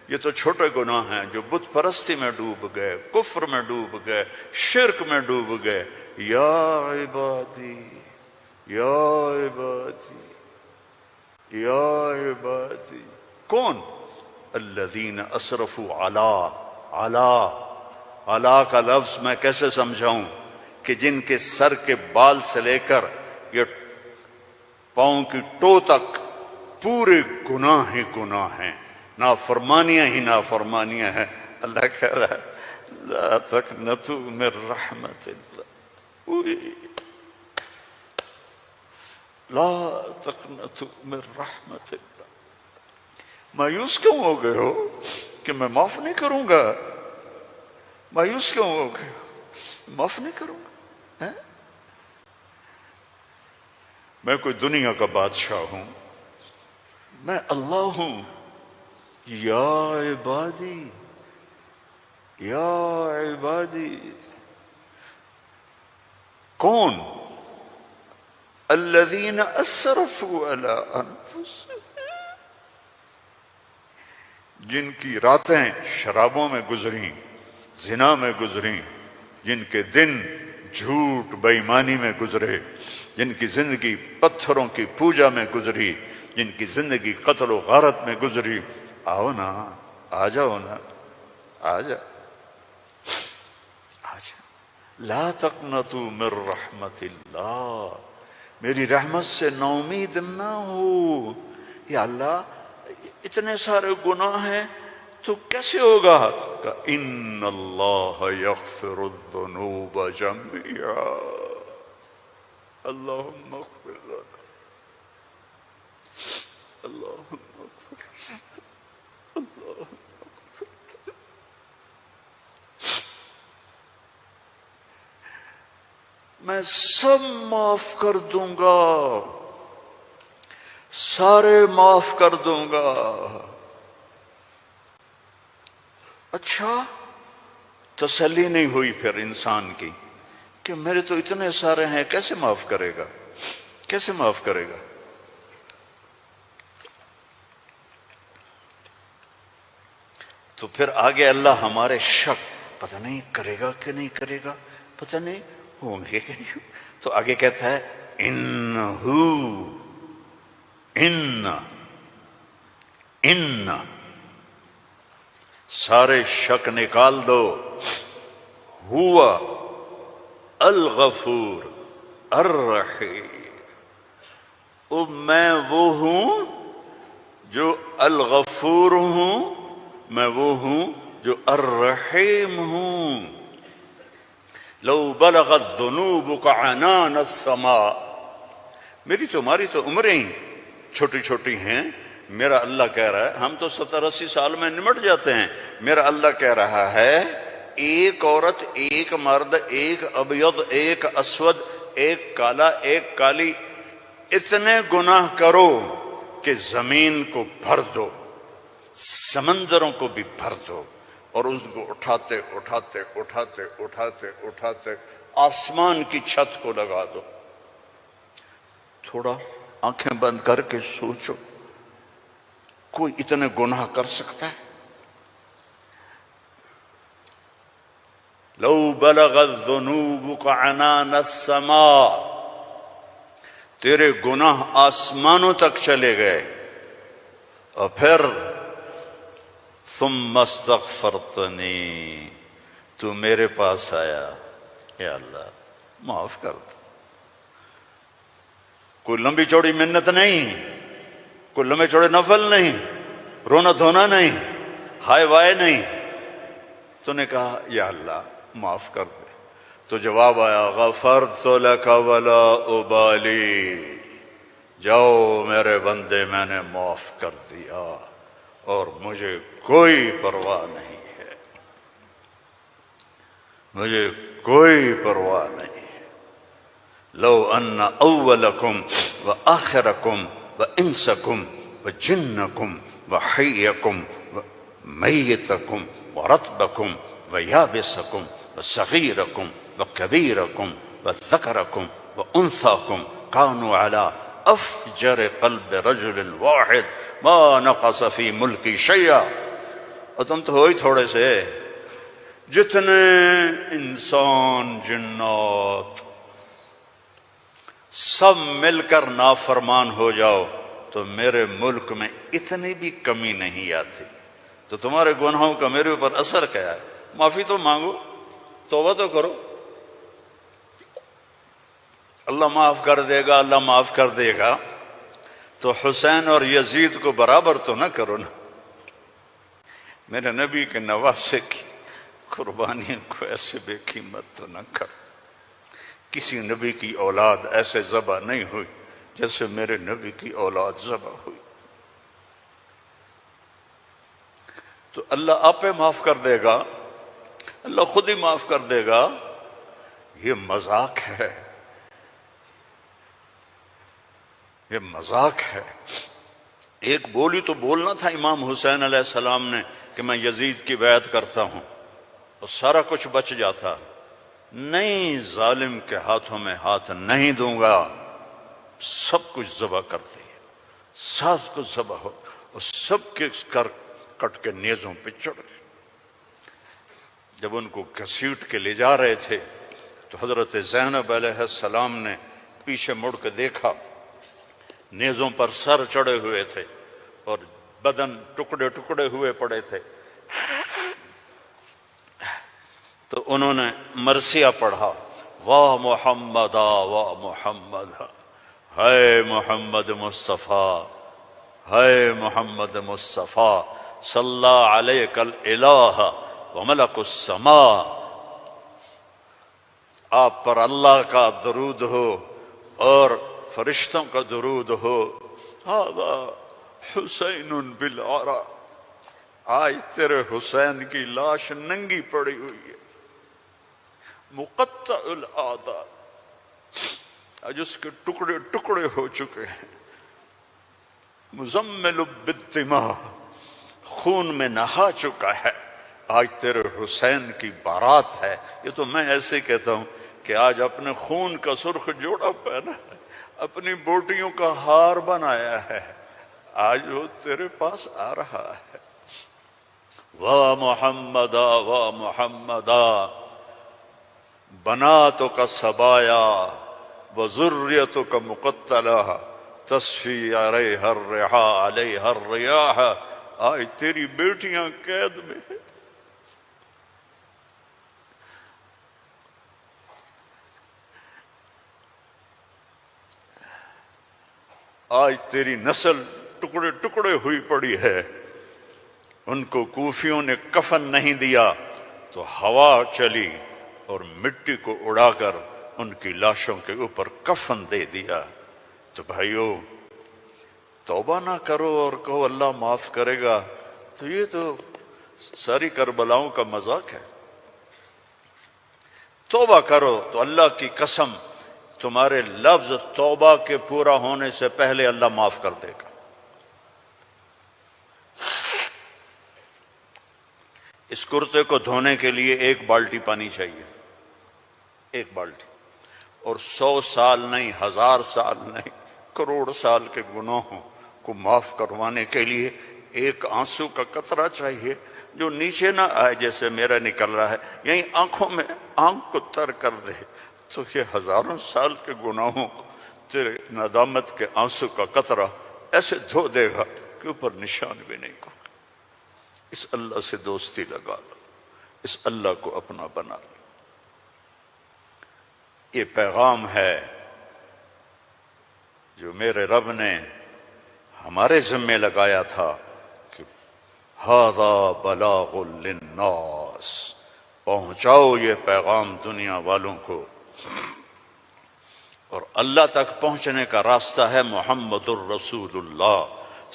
یہ تو چھوٹے گناہ ہیں، جو بت پرستی میں ڈوب گئے، کفر میں ڈوب گئے، شرک میں ڈوب گئے. یا عبادی، یا عبادی، یا عبادی. کون؟ الذین اسرفوا علی کا لفظ میں کیسے سمجھاؤں کہ جن کے سر کے بال سے لے کر یہ پاؤں کی ٹو تک پورے گناہ ہی گناہ ہیں، نافرمانیاں ہی نافرمانیاں ہیں. اللہ کہہ رہا ہے لا تقنطوا من رحمت اللہ، لا تقنطوا من رحمت اللہ. مایوس کیوں ہو گئے ہو کہ میں معاف نہیں کروں گا؟ مایوس کیوں ہو گئے ہو؟ معاف نہیں کروں گا. میں کوئی دنیا کا بادشاہ ہوں؟ میں اللہ ہوں. یا عبادی، یا عبادی. کون؟ الذین اسرفوا علی انفسہم، جن کی راتیں شرابوں میں گزریں، زنا میں گزریں، جن کے دن جھوٹ بے ایمانی میں گزرے، جن کی زندگی پتھروں کی پوجا میں گزری، جن کی زندگی قتل و غارت میں گزری، آؤ نا، آ جاؤ نا، آ جا، آ جا۔ لا تقنطوا من رحمت اللہ، میری رحمت سے نا امید نہ ہو۔ یا اللہ اتنے سارے گناہ ہیں تو کیسے ہوگا؟ کہ ان اللہ یغفر الذنوب جميعا، اللہم اغفر لنا، اللہم اغفر لنا، اللہم میں سب معاف کر دوں گا، سارے معاف کر دوں گا۔ اچھا، تسلی نہیں ہوئی پھر انسان کی کہ میرے تو اتنے سارے ہیں، کیسے معاف کرے گا، کیسے معاف کرے گا؟ تو پھر آگے اللہ ہمارے شک، پتہ نہیں کرے گا کہ نہیں کرے گا، پتہ نہیں ہوں گے کہ نہیں، تو آگے کہتا ہے ان سارے شک نکال دو، ہوا الغفور الرحیم، میں وہ ہوں جو الغفور ہوں، میں وہ ہوں جو الرحیم ہوں۔ لو بلغت ذنوبک عنان السماء، میری تمہاری تو عمریں چھوٹی چھوٹی ہیں، میرا اللہ کہہ رہا ہے، ہم تو 70-80 سال میں نمٹ جاتے ہیں، میرا اللہ کہہ رہا ہے ایک عورت، ایک مرد، ایک ابیض، ایک اسود، ایک کالا، ایک کالی، اتنے گناہ کرو کہ زمین کو بھر دو، سمندروں کو بھی بھر دو، اور اس کو اٹھاتے اٹھاتے اٹھاتے اٹھاتے اٹھاتے آسمان کی چھت کو لگا دو۔ تھوڑا آنکھیں بند کر کے سوچو، کوئی اتنے گناہ کر سکتا ہے؟ لو بلغت ذنوبک عنان السماء، تیرے گناہ آسمانوں تک چلے گئے، اور پھر ثم استغفرتنی، تو میرے پاس آیا، یا اللہ معاف کر دو۔ کوئی لمبی چوڑی منت نہیں، کوئی لمبے چوڑے نفل نہیں، رونا دھونا نہیں، ہائے وائے نہیں، تو نے کہا یا اللہ معاف کر دے، تو جواب آیا غفرت لک ولا ابالی، جاؤ میرے بندے میں نے معاف کر دیا اور مجھے کوئی پرواہ نہیں ہے، مجھے کوئی پرواہ نہیں ہے۔ لو ان اولکم وآخرکم وانسکم وجنکم وحیکم ومیتکم ورطبکم ویابسکم وصغیرکم وکبیرکم وذکرکم وانثاکم کانوا علی افجر قلب رجل واحد ما نقص فی ملکی شیئا، اور تم تو ہو ہی تھوڑے سے، جتنے انسان جنات سب مل کر نافرمان ہو جاؤ تو میرے ملک میں اتنی بھی کمی نہیں آتی، تو تمہارے گناہوں کا میرے اوپر اثر کیا ہے؟ معافی تو مانگو، توبہ تو کرو، اللہ معاف کر دے گا، اللہ معاف کر دے گا، تو حسین اور یزید کو برابر تو نہ کرو نا، میرے نبی کے نواسے کی قربانیوں کو ایسے بے قیمت تو نہ کرو۔ کسی نبی کی اولاد ایسے ذبح نہیں ہوئی جیسے میرے نبی کی اولاد ذبح ہوئی، تو اللہ آپ پہ معاف کر دے گا، اللہ خود ہی معاف کر دے گا۔ یہ مذاق ہے، یہ مذاق ہے۔ ایک بولی تو بولنا تھا امام حسین علیہ السلام نے کہ میں یزید کی بیعت کرتا ہوں اور سارا کچھ بچ جاتا، نہیں، ظالم کے ہاتھوں میں ہاتھ نہیں دوں گا، سب کچھ ذبح کر دیا، سب کچھ ذبح ہو، اور سب کے کٹ کے نیزوں پہ چڑھ گئے۔ جب ان کو گھسیٹ کے لے جا رہے تھے تو حضرت زینب علیہ السلام نے پیچھے مڑ کے دیکھا، نیزوں پر سر چڑھے ہوئے تھے اور بدن ٹکڑے ٹکڑے ہوئے پڑے تھے۔ تو انہوں نے مرثیہ پڑھا، واہ محمدا واہ محمد، ہے محمد مصطفیٰ، ہے محمد مصطفیٰ، صلی علیک الالہ وملک السماء، آپ پر اللہ کا درود ہو اور فرشتوں کا درود ہو۔ ھذا حسین بالعرا، آج تیرے حسین کی لاش ننگی پڑی ہوئی ہے، مقطع الاعضاء، آج اس کے ٹکڑے ٹکڑے ہو چکے ہیں، مزمل بالدماء، خون میں نہا چکا ہے، آج تیرے حسین کی بارات ہے۔ یہ تو میں ایسے کہتا ہوں کہ آج اپنے خون کا سرخ جوڑا پہنا ہے، اپنی بوٹیوں کا ہار بنایا ہے، آج وہ تیرے پاس آ رہا ہے۔ واہ محمدا واہ محمدا، بناتک سبایا وذریتک مقتلہ، تصفی علیہا الرحا علیہا الریاح، آج تیری بیٹیاں قید میں ہیں، آج تیری نسل ٹکڑے ٹکڑے ہوئی پڑی ہے۔ ان کو کوفیوں نے کفن نہیں دیا تو ہوا چلی اور مٹی کو اڑا کر ان کی لاشوں کے اوپر کفن دے دیا۔ تو بھائیو، توبہ نہ کرو اور کہو اللہ معاف کرے گا تو یہ تو ساری کربلاؤں کا مذاق ہے۔ توبہ کرو تو اللہ کی قسم تمہارے لفظ توبہ کے پورا ہونے سے پہلے اللہ معاف کر دے گا۔ اس کرتے کو دھونے کے لیے 1 بالٹی پانی چاہیے، 1 بالٹی، اور 100 سال نہیں، 1000 سال نہیں، کروڑ سال کے گناہوں کو معاف کروانے کے لیے 1 آنسو کا قطرہ چاہیے جو نیچے نہ آئے جیسے میرا نکل رہا ہے، یہیں آنکھوں میں آنکھ کو تر کر دے، تو یہ ہزاروں سال کے گناہوں کو تیرے ندامت کے آنسو کا قطرہ ایسے دھو دے گا کہ اوپر نشان بھی نہیں ہوگا۔ اس اللہ سے دوستی لگا لو، اس اللہ کو اپنا بنا لو۔ یہ پیغام ہے جو میرے رب نے ہمارے ذمے لگایا تھا کہ ھذا بلاغ للناس، پہنچاؤ یہ پیغام دنیا والوں کو۔ اور اللہ تک پہنچنے کا راستہ ہے محمد الرسول اللہ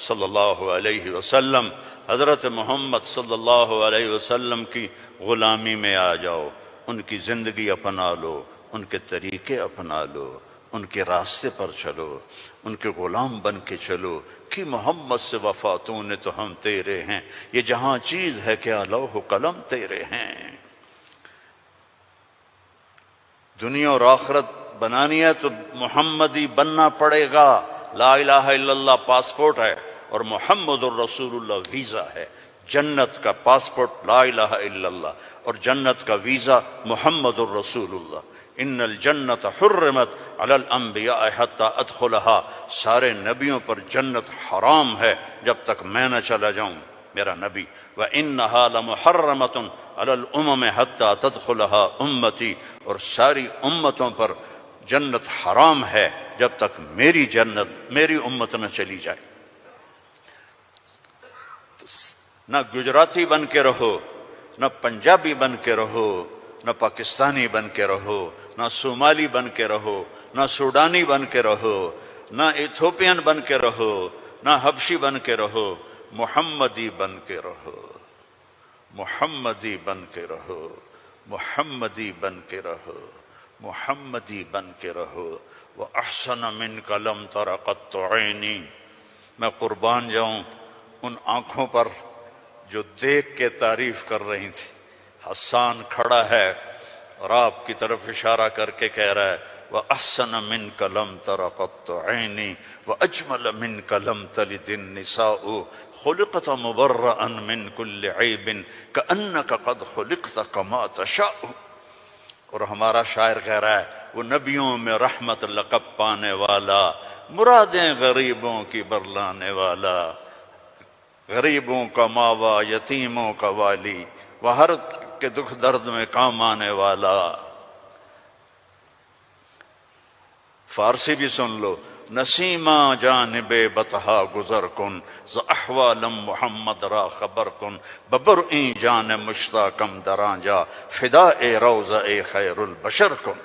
صلی اللہ علیہ وسلم۔ حضرت محمد صلی اللہ علیہ وسلم کی غلامی میں آ جاؤ، ان کی زندگی اپنا لو، ان کے طریقے اپنا لو، ان کے راستے پر چلو، ان کے غلام بن کے چلو کہ محمد سے وفاتوں نے تو ہم تیرے ہیں، یہ جہاں چیز ہے کیا لوح و قلم تیرے ہیں۔ دنیا اور آخرت بنانی ہے تو محمدی بننا پڑے گا۔ لا الہ الا اللہ پاسپورٹ ہے اور محمد الرسول اللہ ویزا ہے۔ جنت کا پاسپورٹ لا الہ الا اللہ اور جنت کا ویزا محمد الرسول اللہ۔ ان الجنت حرمت علی الانبیاء حتی ادخلہا، سارے نبیوں پر جنت حرام ہے جب تک میں نہ چلا جاؤں، میرا نبی۔ وَإِنَّهَا لَمُحَرَّمَةٌ عَلَى الْأُمَمِ حَتَّى تَدْخُلَهَا أُمَّتِي، اور ساری امتوں پر جنت حرام ہے جب تک میری جنت، میری امت نہ چلی جائے۔ نہ گجراتی بن کے رہو، نہ پنجابی بن کے رہو، نہ پاکستانی بن کے رہو، نہ صومالی بن کے رہو، نہ سوڈانی بن کے رہو، نہ ایتھوپین بن کے رہو، نہ حبشی بن کے رہو، محمدی بن کے رہو، محمدی بن کے رہو، محمدی بن کے رہو، محمدی بن کے رہو۔ وَأَحْسَنَ مِنْكَ لَمْ تَرَ قَطُّ عَيْنِي، میں قربان جاؤں ان آنکھوں پر جو دیکھ کے تعریف کر رہی تھی۔ حسان کھڑا ہے اور آپ کی طرف اشارہ کر کے کہہ رہا ہے وأحسن منك لم تر قط عيني وأجمل منك لم تلد النساء خلقت مبرأ من كل عيب كأنك قد خلقت كما تشاء. اور ہمارا شاعر کہہ رہا ہے وہ نبیوں میں رحمت لقب پانے والا، مرادیں غریبوں کی برلانے والا، غریبوں کا ماوا، یتیموں کا والی، وہ ہر کے دکھ درد میں کام آنے والا. فارسی بھی سن لو. نسیمہ جانب بطحا گزر کن ز احوالم محمد را خبر کن ببرئیں جان مشتاقم دراں جا فدائے روضہ خیر البشر کن.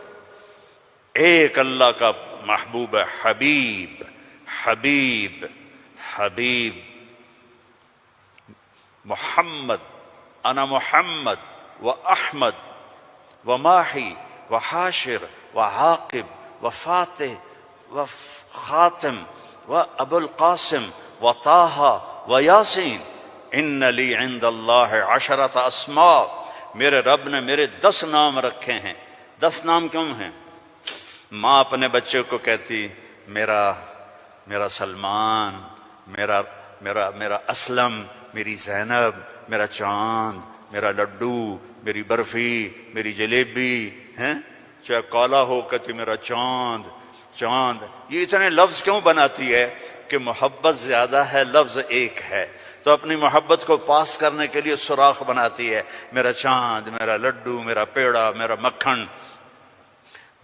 ایک اللہ کا محبوب ہے حبیب، حبیب حبیب محمد. انا محمد و احمد و ماحی و حاشر و عاقب و فاتح و خاتم و ابو القاسم و طٰہٰ و یاسین. ان لی عند اللہ عشرۃ اسماء. میرے رب نے میرے 10 نام رکھے ہیں. 10 نام کیوں ہیں؟ ماں اپنے بچے کو کہتی میرا سلمان، میرا اسلم، میری زینب، میرا چاند، میرا لڈو، میری برفی، میری جلیبی. ہیں چاہے کالا ہو کہتی میرا چاند چاند. یہ اتنے لفظ کیوں بناتی ہے؟ کہ محبت زیادہ ہے، لفظ ایک ہے، تو اپنی محبت کو پاس کرنے کے لیے سوراخ بناتی ہے. میرا چاند، میرا لڈو، میرا پیڑا، میرا مکھن.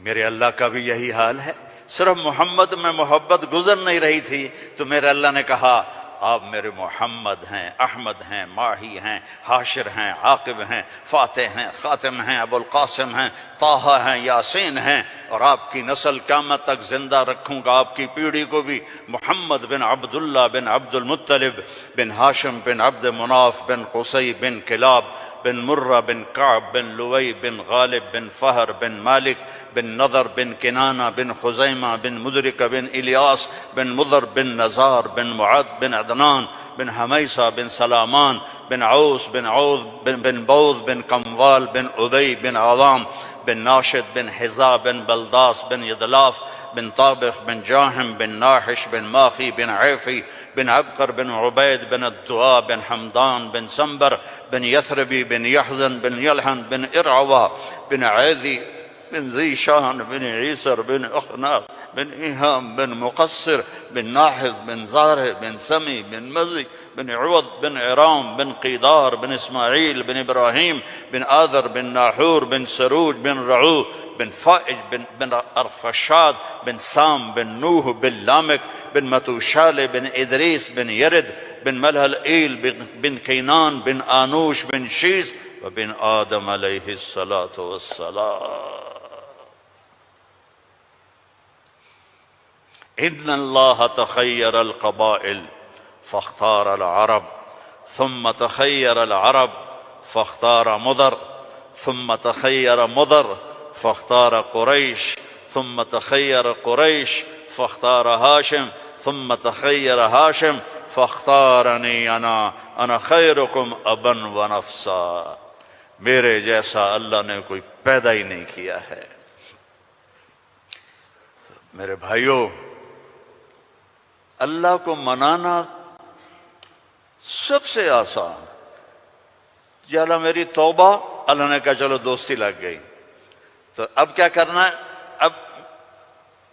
میرے اللہ کا بھی یہی حال ہے. صرف محمد میں محبت گزر نہیں رہی تھی تو میرے اللہ نے کہا آپ میرے محمد ہیں، احمد ہیں، ماہی ہیں، حاشر ہیں، عاقب ہیں، فاتح ہیں، خاتم ہیں، ابو القاسم ہیں، طٰہٰ ہیں، یاسین ہیں. اور آپ کی نسل قیامت تک زندہ رکھوں گا، آپ کی پیڑھی کو بھی. محمد بن عبداللہ بن عبد المطلب بن ہاشم بن عبد مناف بن قصی بن کلاب بن مرہ بن کعب بن لوئی بن غالب بن فہر بن مالک بن نضر بن کنانہ بن خزیمہ بن مدرک بن الیاس بن مضر بن نزار بن معد بن عدنان بن حمیسہ بن سلامان بن عوس بن عوذ بن بوذ بن کموال بن ابی بن عوام بن ناشد بن حزا بن بلداس بن یدلاف بن طابخ بن جاہم بن ناحش بن ماخی بن عیفی بن عبقر بن عبید بن الدعاء بن حمدان بن سنبر بن یثربی بن یحزن بن یلحن بن ارعوا بن عیذی بن ذی شاہن بن عیسر بن اخناق بن ایہام بن مقصر بن ناحذ بن زارع بن سمی بن مزی بن عوض بن عرام بن قیدار بن اسماعیل بن ابراہیم بن آذر بن ناحور بن سروج بن رعو بن فائج بن ارفشاد بن سام بن نوح بن لامک بن متوشال بن ادریس بن یرد بن ملہل ایل بن کینان بن آنوش بن شیس وبن آدم علیہ الصلاة والسلام. ان اللہ تخیر القبائل فاختار العرب ثم تخیر العرب فاختار مضر ثم تخیر مضر فاختار قریش ثم تخیر قریش فاختار ہاشم ثم تخیر ہاشم فاختارنی انا خیرکم ابا و نفسا. میرے جیسا اللہ نے کوئی پیدا ہی نہیں کیا ہے. میرے بھائیوں، اللہ کو منانا سب سے آسان. یا اللہ میری توبہ، اللہ نے کہا چلو دوستی لگ گئی، تو اب کیا کرنا ہے؟ اب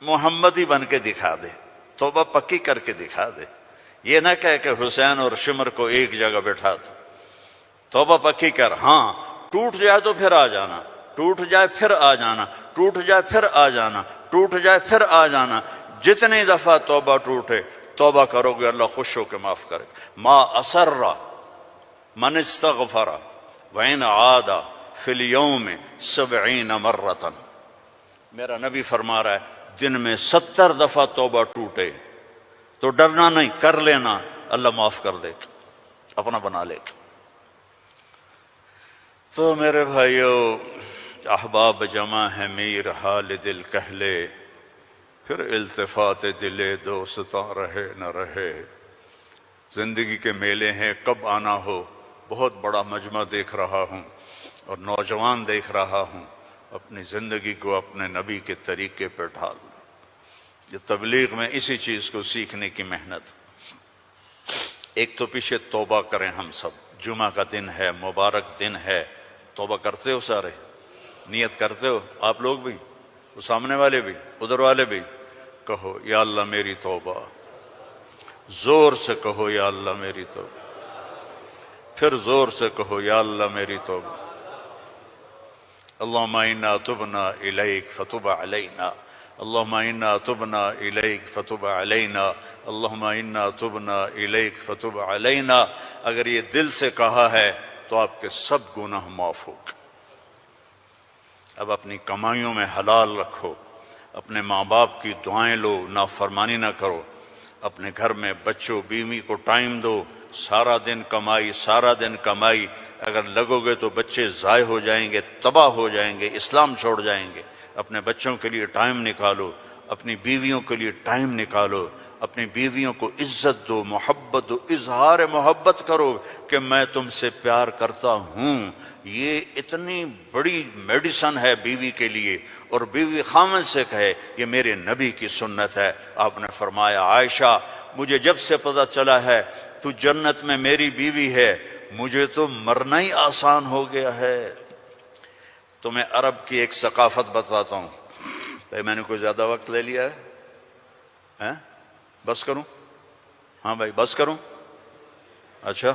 محمد ہی بن کے دکھا دے، توبہ پکی کر کے دکھا دے. یہ نہ کہے کہ حسین اور شمر کو ایک جگہ بیٹھا تھا. توبہ پکی کر. ہاں ٹوٹ جائے تو پھر آ جانا، ٹوٹ جائے پھر آ جانا، ٹوٹ جائے پھر آ جانا، ٹوٹ جائے پھر آ جانا. جتنی دفعہ توبہ ٹوٹے توبہ کرو گے اللہ خوش ہو کے معاف کرے. ما اسر من استغفر وإن عاد فی اليوم 70 مرۃ. میرا نبی فرما رہا ہے دن میں 70 دفعہ توبہ ٹوٹے تو ڈرنا نہیں، کر لینا، اللہ معاف کر دے گا، اپنا بنا لے گا. تو میرے بھائیو، احباب جمع ہے میر حال دل کہہ لے، پھر التفات دلے دوستاں رہے نہ رہے. زندگی کے میلے ہیں، کب آنا ہو. بہت بڑا مجمع دیکھ رہا ہوں اور نوجوان دیکھ رہا ہوں، اپنی زندگی کو اپنے نبی کے طریقے پر ڈھال لو۔ یہ تبلیغ میں اسی چیز کو سیکھنے کی محنت۔ ایک تو پیچھے توبہ کریں ہم سب، جمعہ کا دن ہے، مبارک دن ہے، توبہ کرتے ہو سارے؟ نیت کرتے ہو آپ لوگ بھی، وہ سامنے والے بھی، ادھر والے بھی؟ کہو یا اللہ میری توبہ، زور سے کہو یا اللہ میری توبہ، پھر زور سے کہو یا اللہ میری توبہ۔ اللہم انا تبنا الیک فتب علینا، اللہم انا تبنا الیک فتب علینا، اللہم انا تبنا الیک فتب علینا۔ اگر یہ دل سے کہا ہے تو آپ کے سب گناہ معاف ہو گئے۔ اب اپنی کمائیوں میں حلال رکھو، اپنے ماں باپ کی دعائیں لو، نافرمانی نہ کرو، اپنے گھر میں بچوں بیوی کو ٹائم دو۔ سارا دن کمائی، سارا دن کمائی، اگر لگو گے تو بچے ضائع ہو جائیں گے، تباہ ہو جائیں گے، اسلام چھوڑ جائیں گے۔ اپنے بچوں کے لیے ٹائم نکالو، اپنی بیویوں کے لیے ٹائم نکالو، اپنی بیویوں کو عزت دو، محبت دو، اظہار محبت کرو کہ میں تم سے پیار کرتا ہوں۔ یہ اتنی بڑی میڈیسن ہے بیوی کے لیے، اور بیوی خامن سے کہے یہ میرے نبی کی سنت ہے۔ آپ نے فرمایا عائشہ مجھے جب سے پتہ چلا ہے تو جنت میں میری بیوی ہے، مجھے تو مرنا ہی آسان ہو گیا ہے۔ تمہیں عرب کی ایک ثقافت بتاتا ہوں۔ بھائی میں نے کوئی زیادہ وقت لے لیا ہے؟ بس کروں؟ ہاں بھائی بس کروں؟ اچھا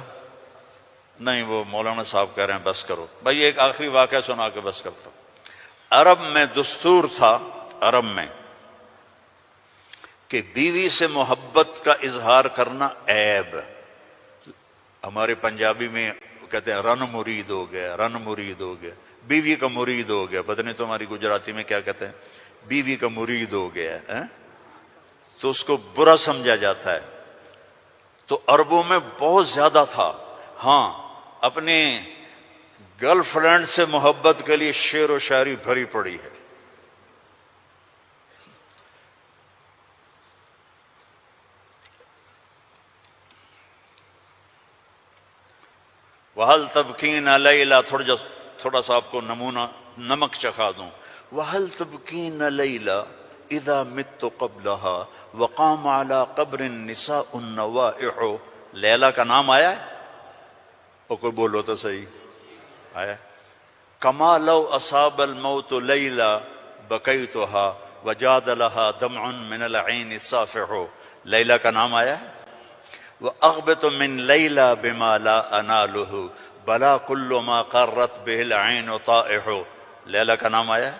نہیں، وہ مولانا صاحب کہہ رہے ہیں بس کرو۔ بھائی ایک آخری واقعہ سنا کے بس کرتا ہوں۔ عرب میں دستور تھا، عرب میں، کہ بیوی سے محبت کا اظہار کرنا عیب۔ ہمارے پنجابی میں کہتے ہیں رن مرید ہو گیا، رن مرید ہو گیا، بیوی کا مرید ہو گیا۔ پتہ نہیں تمہاری گجراتی میں کیا کہتے ہیں، بیوی کا مرید ہو گیا ہے، تو اس کو برا سمجھا جاتا ہے۔ تو عربوں میں بہت زیادہ تھا۔ ہاں، اپنے گرل فرینڈ سے محبت کے لیے شعر و شاعری بھری پڑی ہے۔ وَهَلْ تَبْكِينَ لَيْلَا، تھوڑا سا آپ کو نمونہ نمک چکھا دوں۔ وَهَلْ تَبْكِينَ لَيْلَا اِذَا مِتُّ قَبْلَهَا وَقَامَ عَلَىٰ قَبْرٍ نِسَاءُ النَّوَائِحُ۔ لیلا کا نام آیا ہے؟ اور کوئی بولو تو صحیح آیا ہے؟ كَمَا لَوْ أَصَابَ الْمَوْتُ لَيْلَا بَكَيْتُهَا وَجَادَ لَهَا دَمْعٌ مِّنَ الْعَيْنِ الصَّافِحُ۔ لیلا کا نام آیا ہے؟ وَأَغْبِطُ مِن لَيْلَا بِمَا لَا أَنَالُهُ بَلَا كُلُّ مَا قَرَّتْ بِهِ الْعَيْنُ طَائِحُ۔ لیلا کا نام آیا ہے؟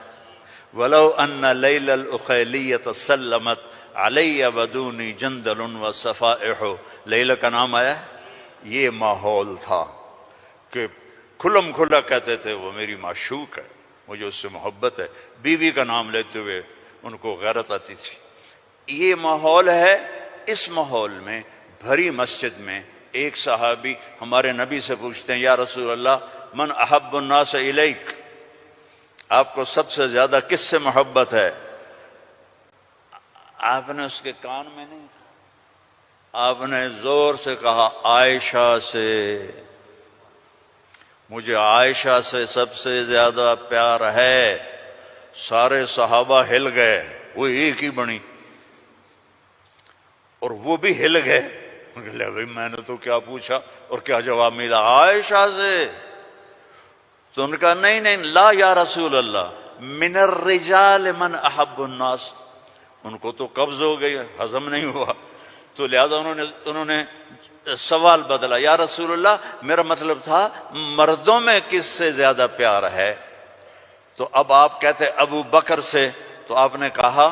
وَلَوْ أَنَّ لَيْلَ الْأُخَيْلِيَّةَ سَلَّمَتْ عَلَيَّ وَدُونِي جَنْدَلٌ وَصَفَائِحُ۔ لیلا کا نام آیا ہے؟ یہ ماحول تھا کہ کھلم کھلا کہتے تھے وہ میری معشوق ہے، مجھے اس سے محبت ہے۔ بیوی کا نام لیتے ہوئے ان کو غیرت آتی تھی۔ یہ ماحول ہے۔ اس ماحول میں بھری مسجد میں ایک صحابی ہمارے نبی سے پوچھتے ہیں یا رسول اللہ من احب الناس الیک، آپ کو سب سے زیادہ کس سے محبت ہے؟ آپ نے اس کے کان میں نہیں، آپ نے زور سے کہا عائشہ سے، مجھے عائشہ سے سب سے زیادہ پیار ہے۔ سارے صحابہ ہل گئے، وہ ایک ہی بنی، اور وہ بھی ہل گئے۔ لے بھائی میں نے تو کیا پوچھا اور کیا جواب ملا؟ عائشہ سے۔ تو ان کا نہیں نہیں لا یا رسول اللہ من الرجال من احب الناس۔ ان کو تو قبض ہو گئی، ہضم نہیں ہوا، تو لہذا انہوں نے سوال بدلا، یا رسول اللہ میرا مطلب تھا مردوں میں کس سے زیادہ پیار ہے؟ تو اب آپ کہتے ابو بکر سے، تو آپ نے کہا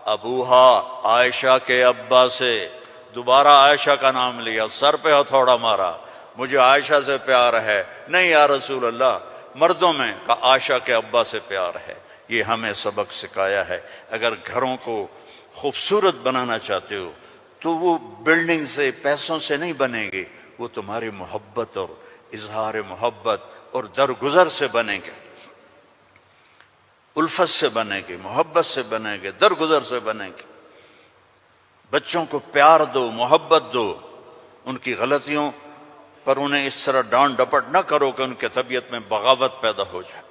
ابوہا، عائشہ کے ابا سے۔ دوبارہ عائشہ کا نام لیا، سر پہ ہتھوڑا مارا، مجھے عائشہ سے پیار ہے۔ نہیں یا رسول اللہ مردوں میں کا عائشہ کے ابا سے پیار ہے۔ یہ ہمیں سبق سکھایا ہے۔ اگر گھروں کو خوبصورت بنانا چاہتے ہو تو وہ بلڈنگ سے، پیسوں سے نہیں بنے گے، وہ تمہاری محبت اور اظہار محبت اور درگزر سے بنے گے، الفت سے بنے گے، محبت سے بنے گے، درگزر سے بنے گے۔ بچوں کو پیار دو، محبت دو، ان کی غلطیوں پر انہیں اس طرح ڈانٹ ڈپٹ نہ کرو کہ ان کے طبیعت میں بغاوت پیدا ہو جائے۔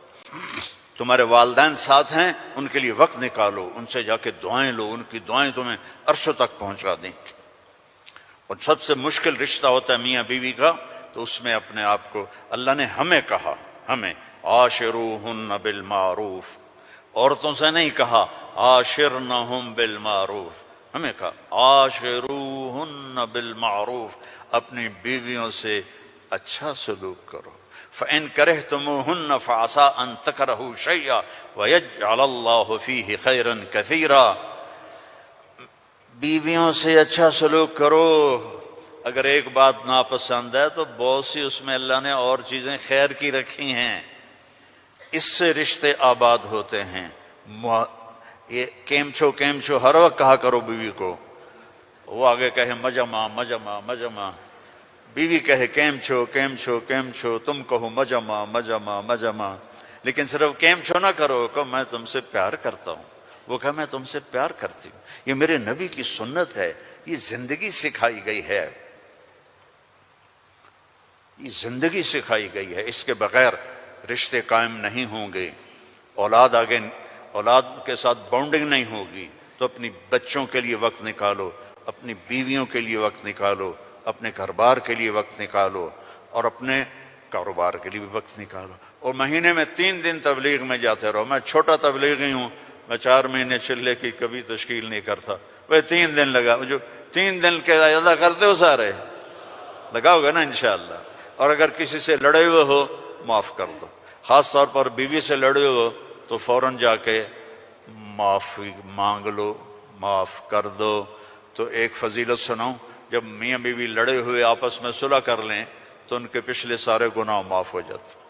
تمہارے والدین ساتھ ہیں، ان کے لیے وقت نکالو، ان سے جا کے دعائیں لو، ان کی دعائیں تمہیں عرشوں تک پہنچا دیں۔ اور سب سے مشکل رشتہ ہوتا ہے میاں بیوی کا، تو اس میں اپنے آپ کو اللہ نے ہمیں کہا، ہمیں عاشروہن بالمعروف، عورتوں سے نہیں کہا عاشرنہم بالمعروف، ہمیں کہا عاشروہن بالمعروف، اپنی بیویوں سے اچھا سلوک کرو۔ فَإِن كَرِهْتُمُوهُنَّ فَعَسَىٰ أَن تَكْرَهُوا شَيْئًا وَيَجْعَلَ اللَّهُ فِيهِ خَيْرًا كَثِيرًا، بیویوں سے اچھا سلوک کرو۔ اگر ایک بات ناپسند ہے تو بہت سی اس میں اللہ نے اور چیزیں خیر کی رکھی ہیں، اس سے رشتے آباد ہوتے ہیں۔ یہ کیم چھو ہر وقت کہا کرو بیوی کو، وہ آگے کہے مجمع مجمع مجمع، بیوی کہے کیم چھو، تم کہو مجمع مجمع مجمع، لیکن صرف کیم چھو نہ کرو، کہ میں تم سے پیار کرتا ہوں، وہ کہا میں تم سے پیار کرتی ہوں۔ یہ میرے نبی کی سنت ہے، یہ زندگی سکھائی گئی ہے، یہ زندگی سکھائی گئی ہے، اس کے بغیر رشتے قائم نہیں ہوں گے، اولاد کے ساتھ بانڈنگ نہیں ہوگی۔ تو اپنی بچوں کے لیے وقت نکالو، اپنی بیویوں کے لیے وقت نکالو، اپنے گھر بار کے لیے وقت نکالو، اور اپنے کاروبار کے لیے بھی وقت نکالو۔ اور مہینے میں 3 دن تبلیغ میں جاتے رہو۔ میں چھوٹا تبلیغی ہوں، میں 4 مہینے چلے کی کبھی تشکیل نہیں کرتا، وہ 3 دن لگا، جو 3 دن کے ادا کرتے ہو سارے لگاؤ گے نا انشاءاللہ۔ اور اگر کسی سے لڑے ہوئے ہو معاف کر دو، خاص طور پر بیوی سے لڑے ہو تو فوراً جا کے معافی مانگ لو، معاف کر دو۔ تو ایک فضیلت سناؤں، جب میاں بیوی لڑے ہوئے آپس میں صلح کر لیں تو ان کے پچھلے سارے گناہ معاف ہو جاتے۔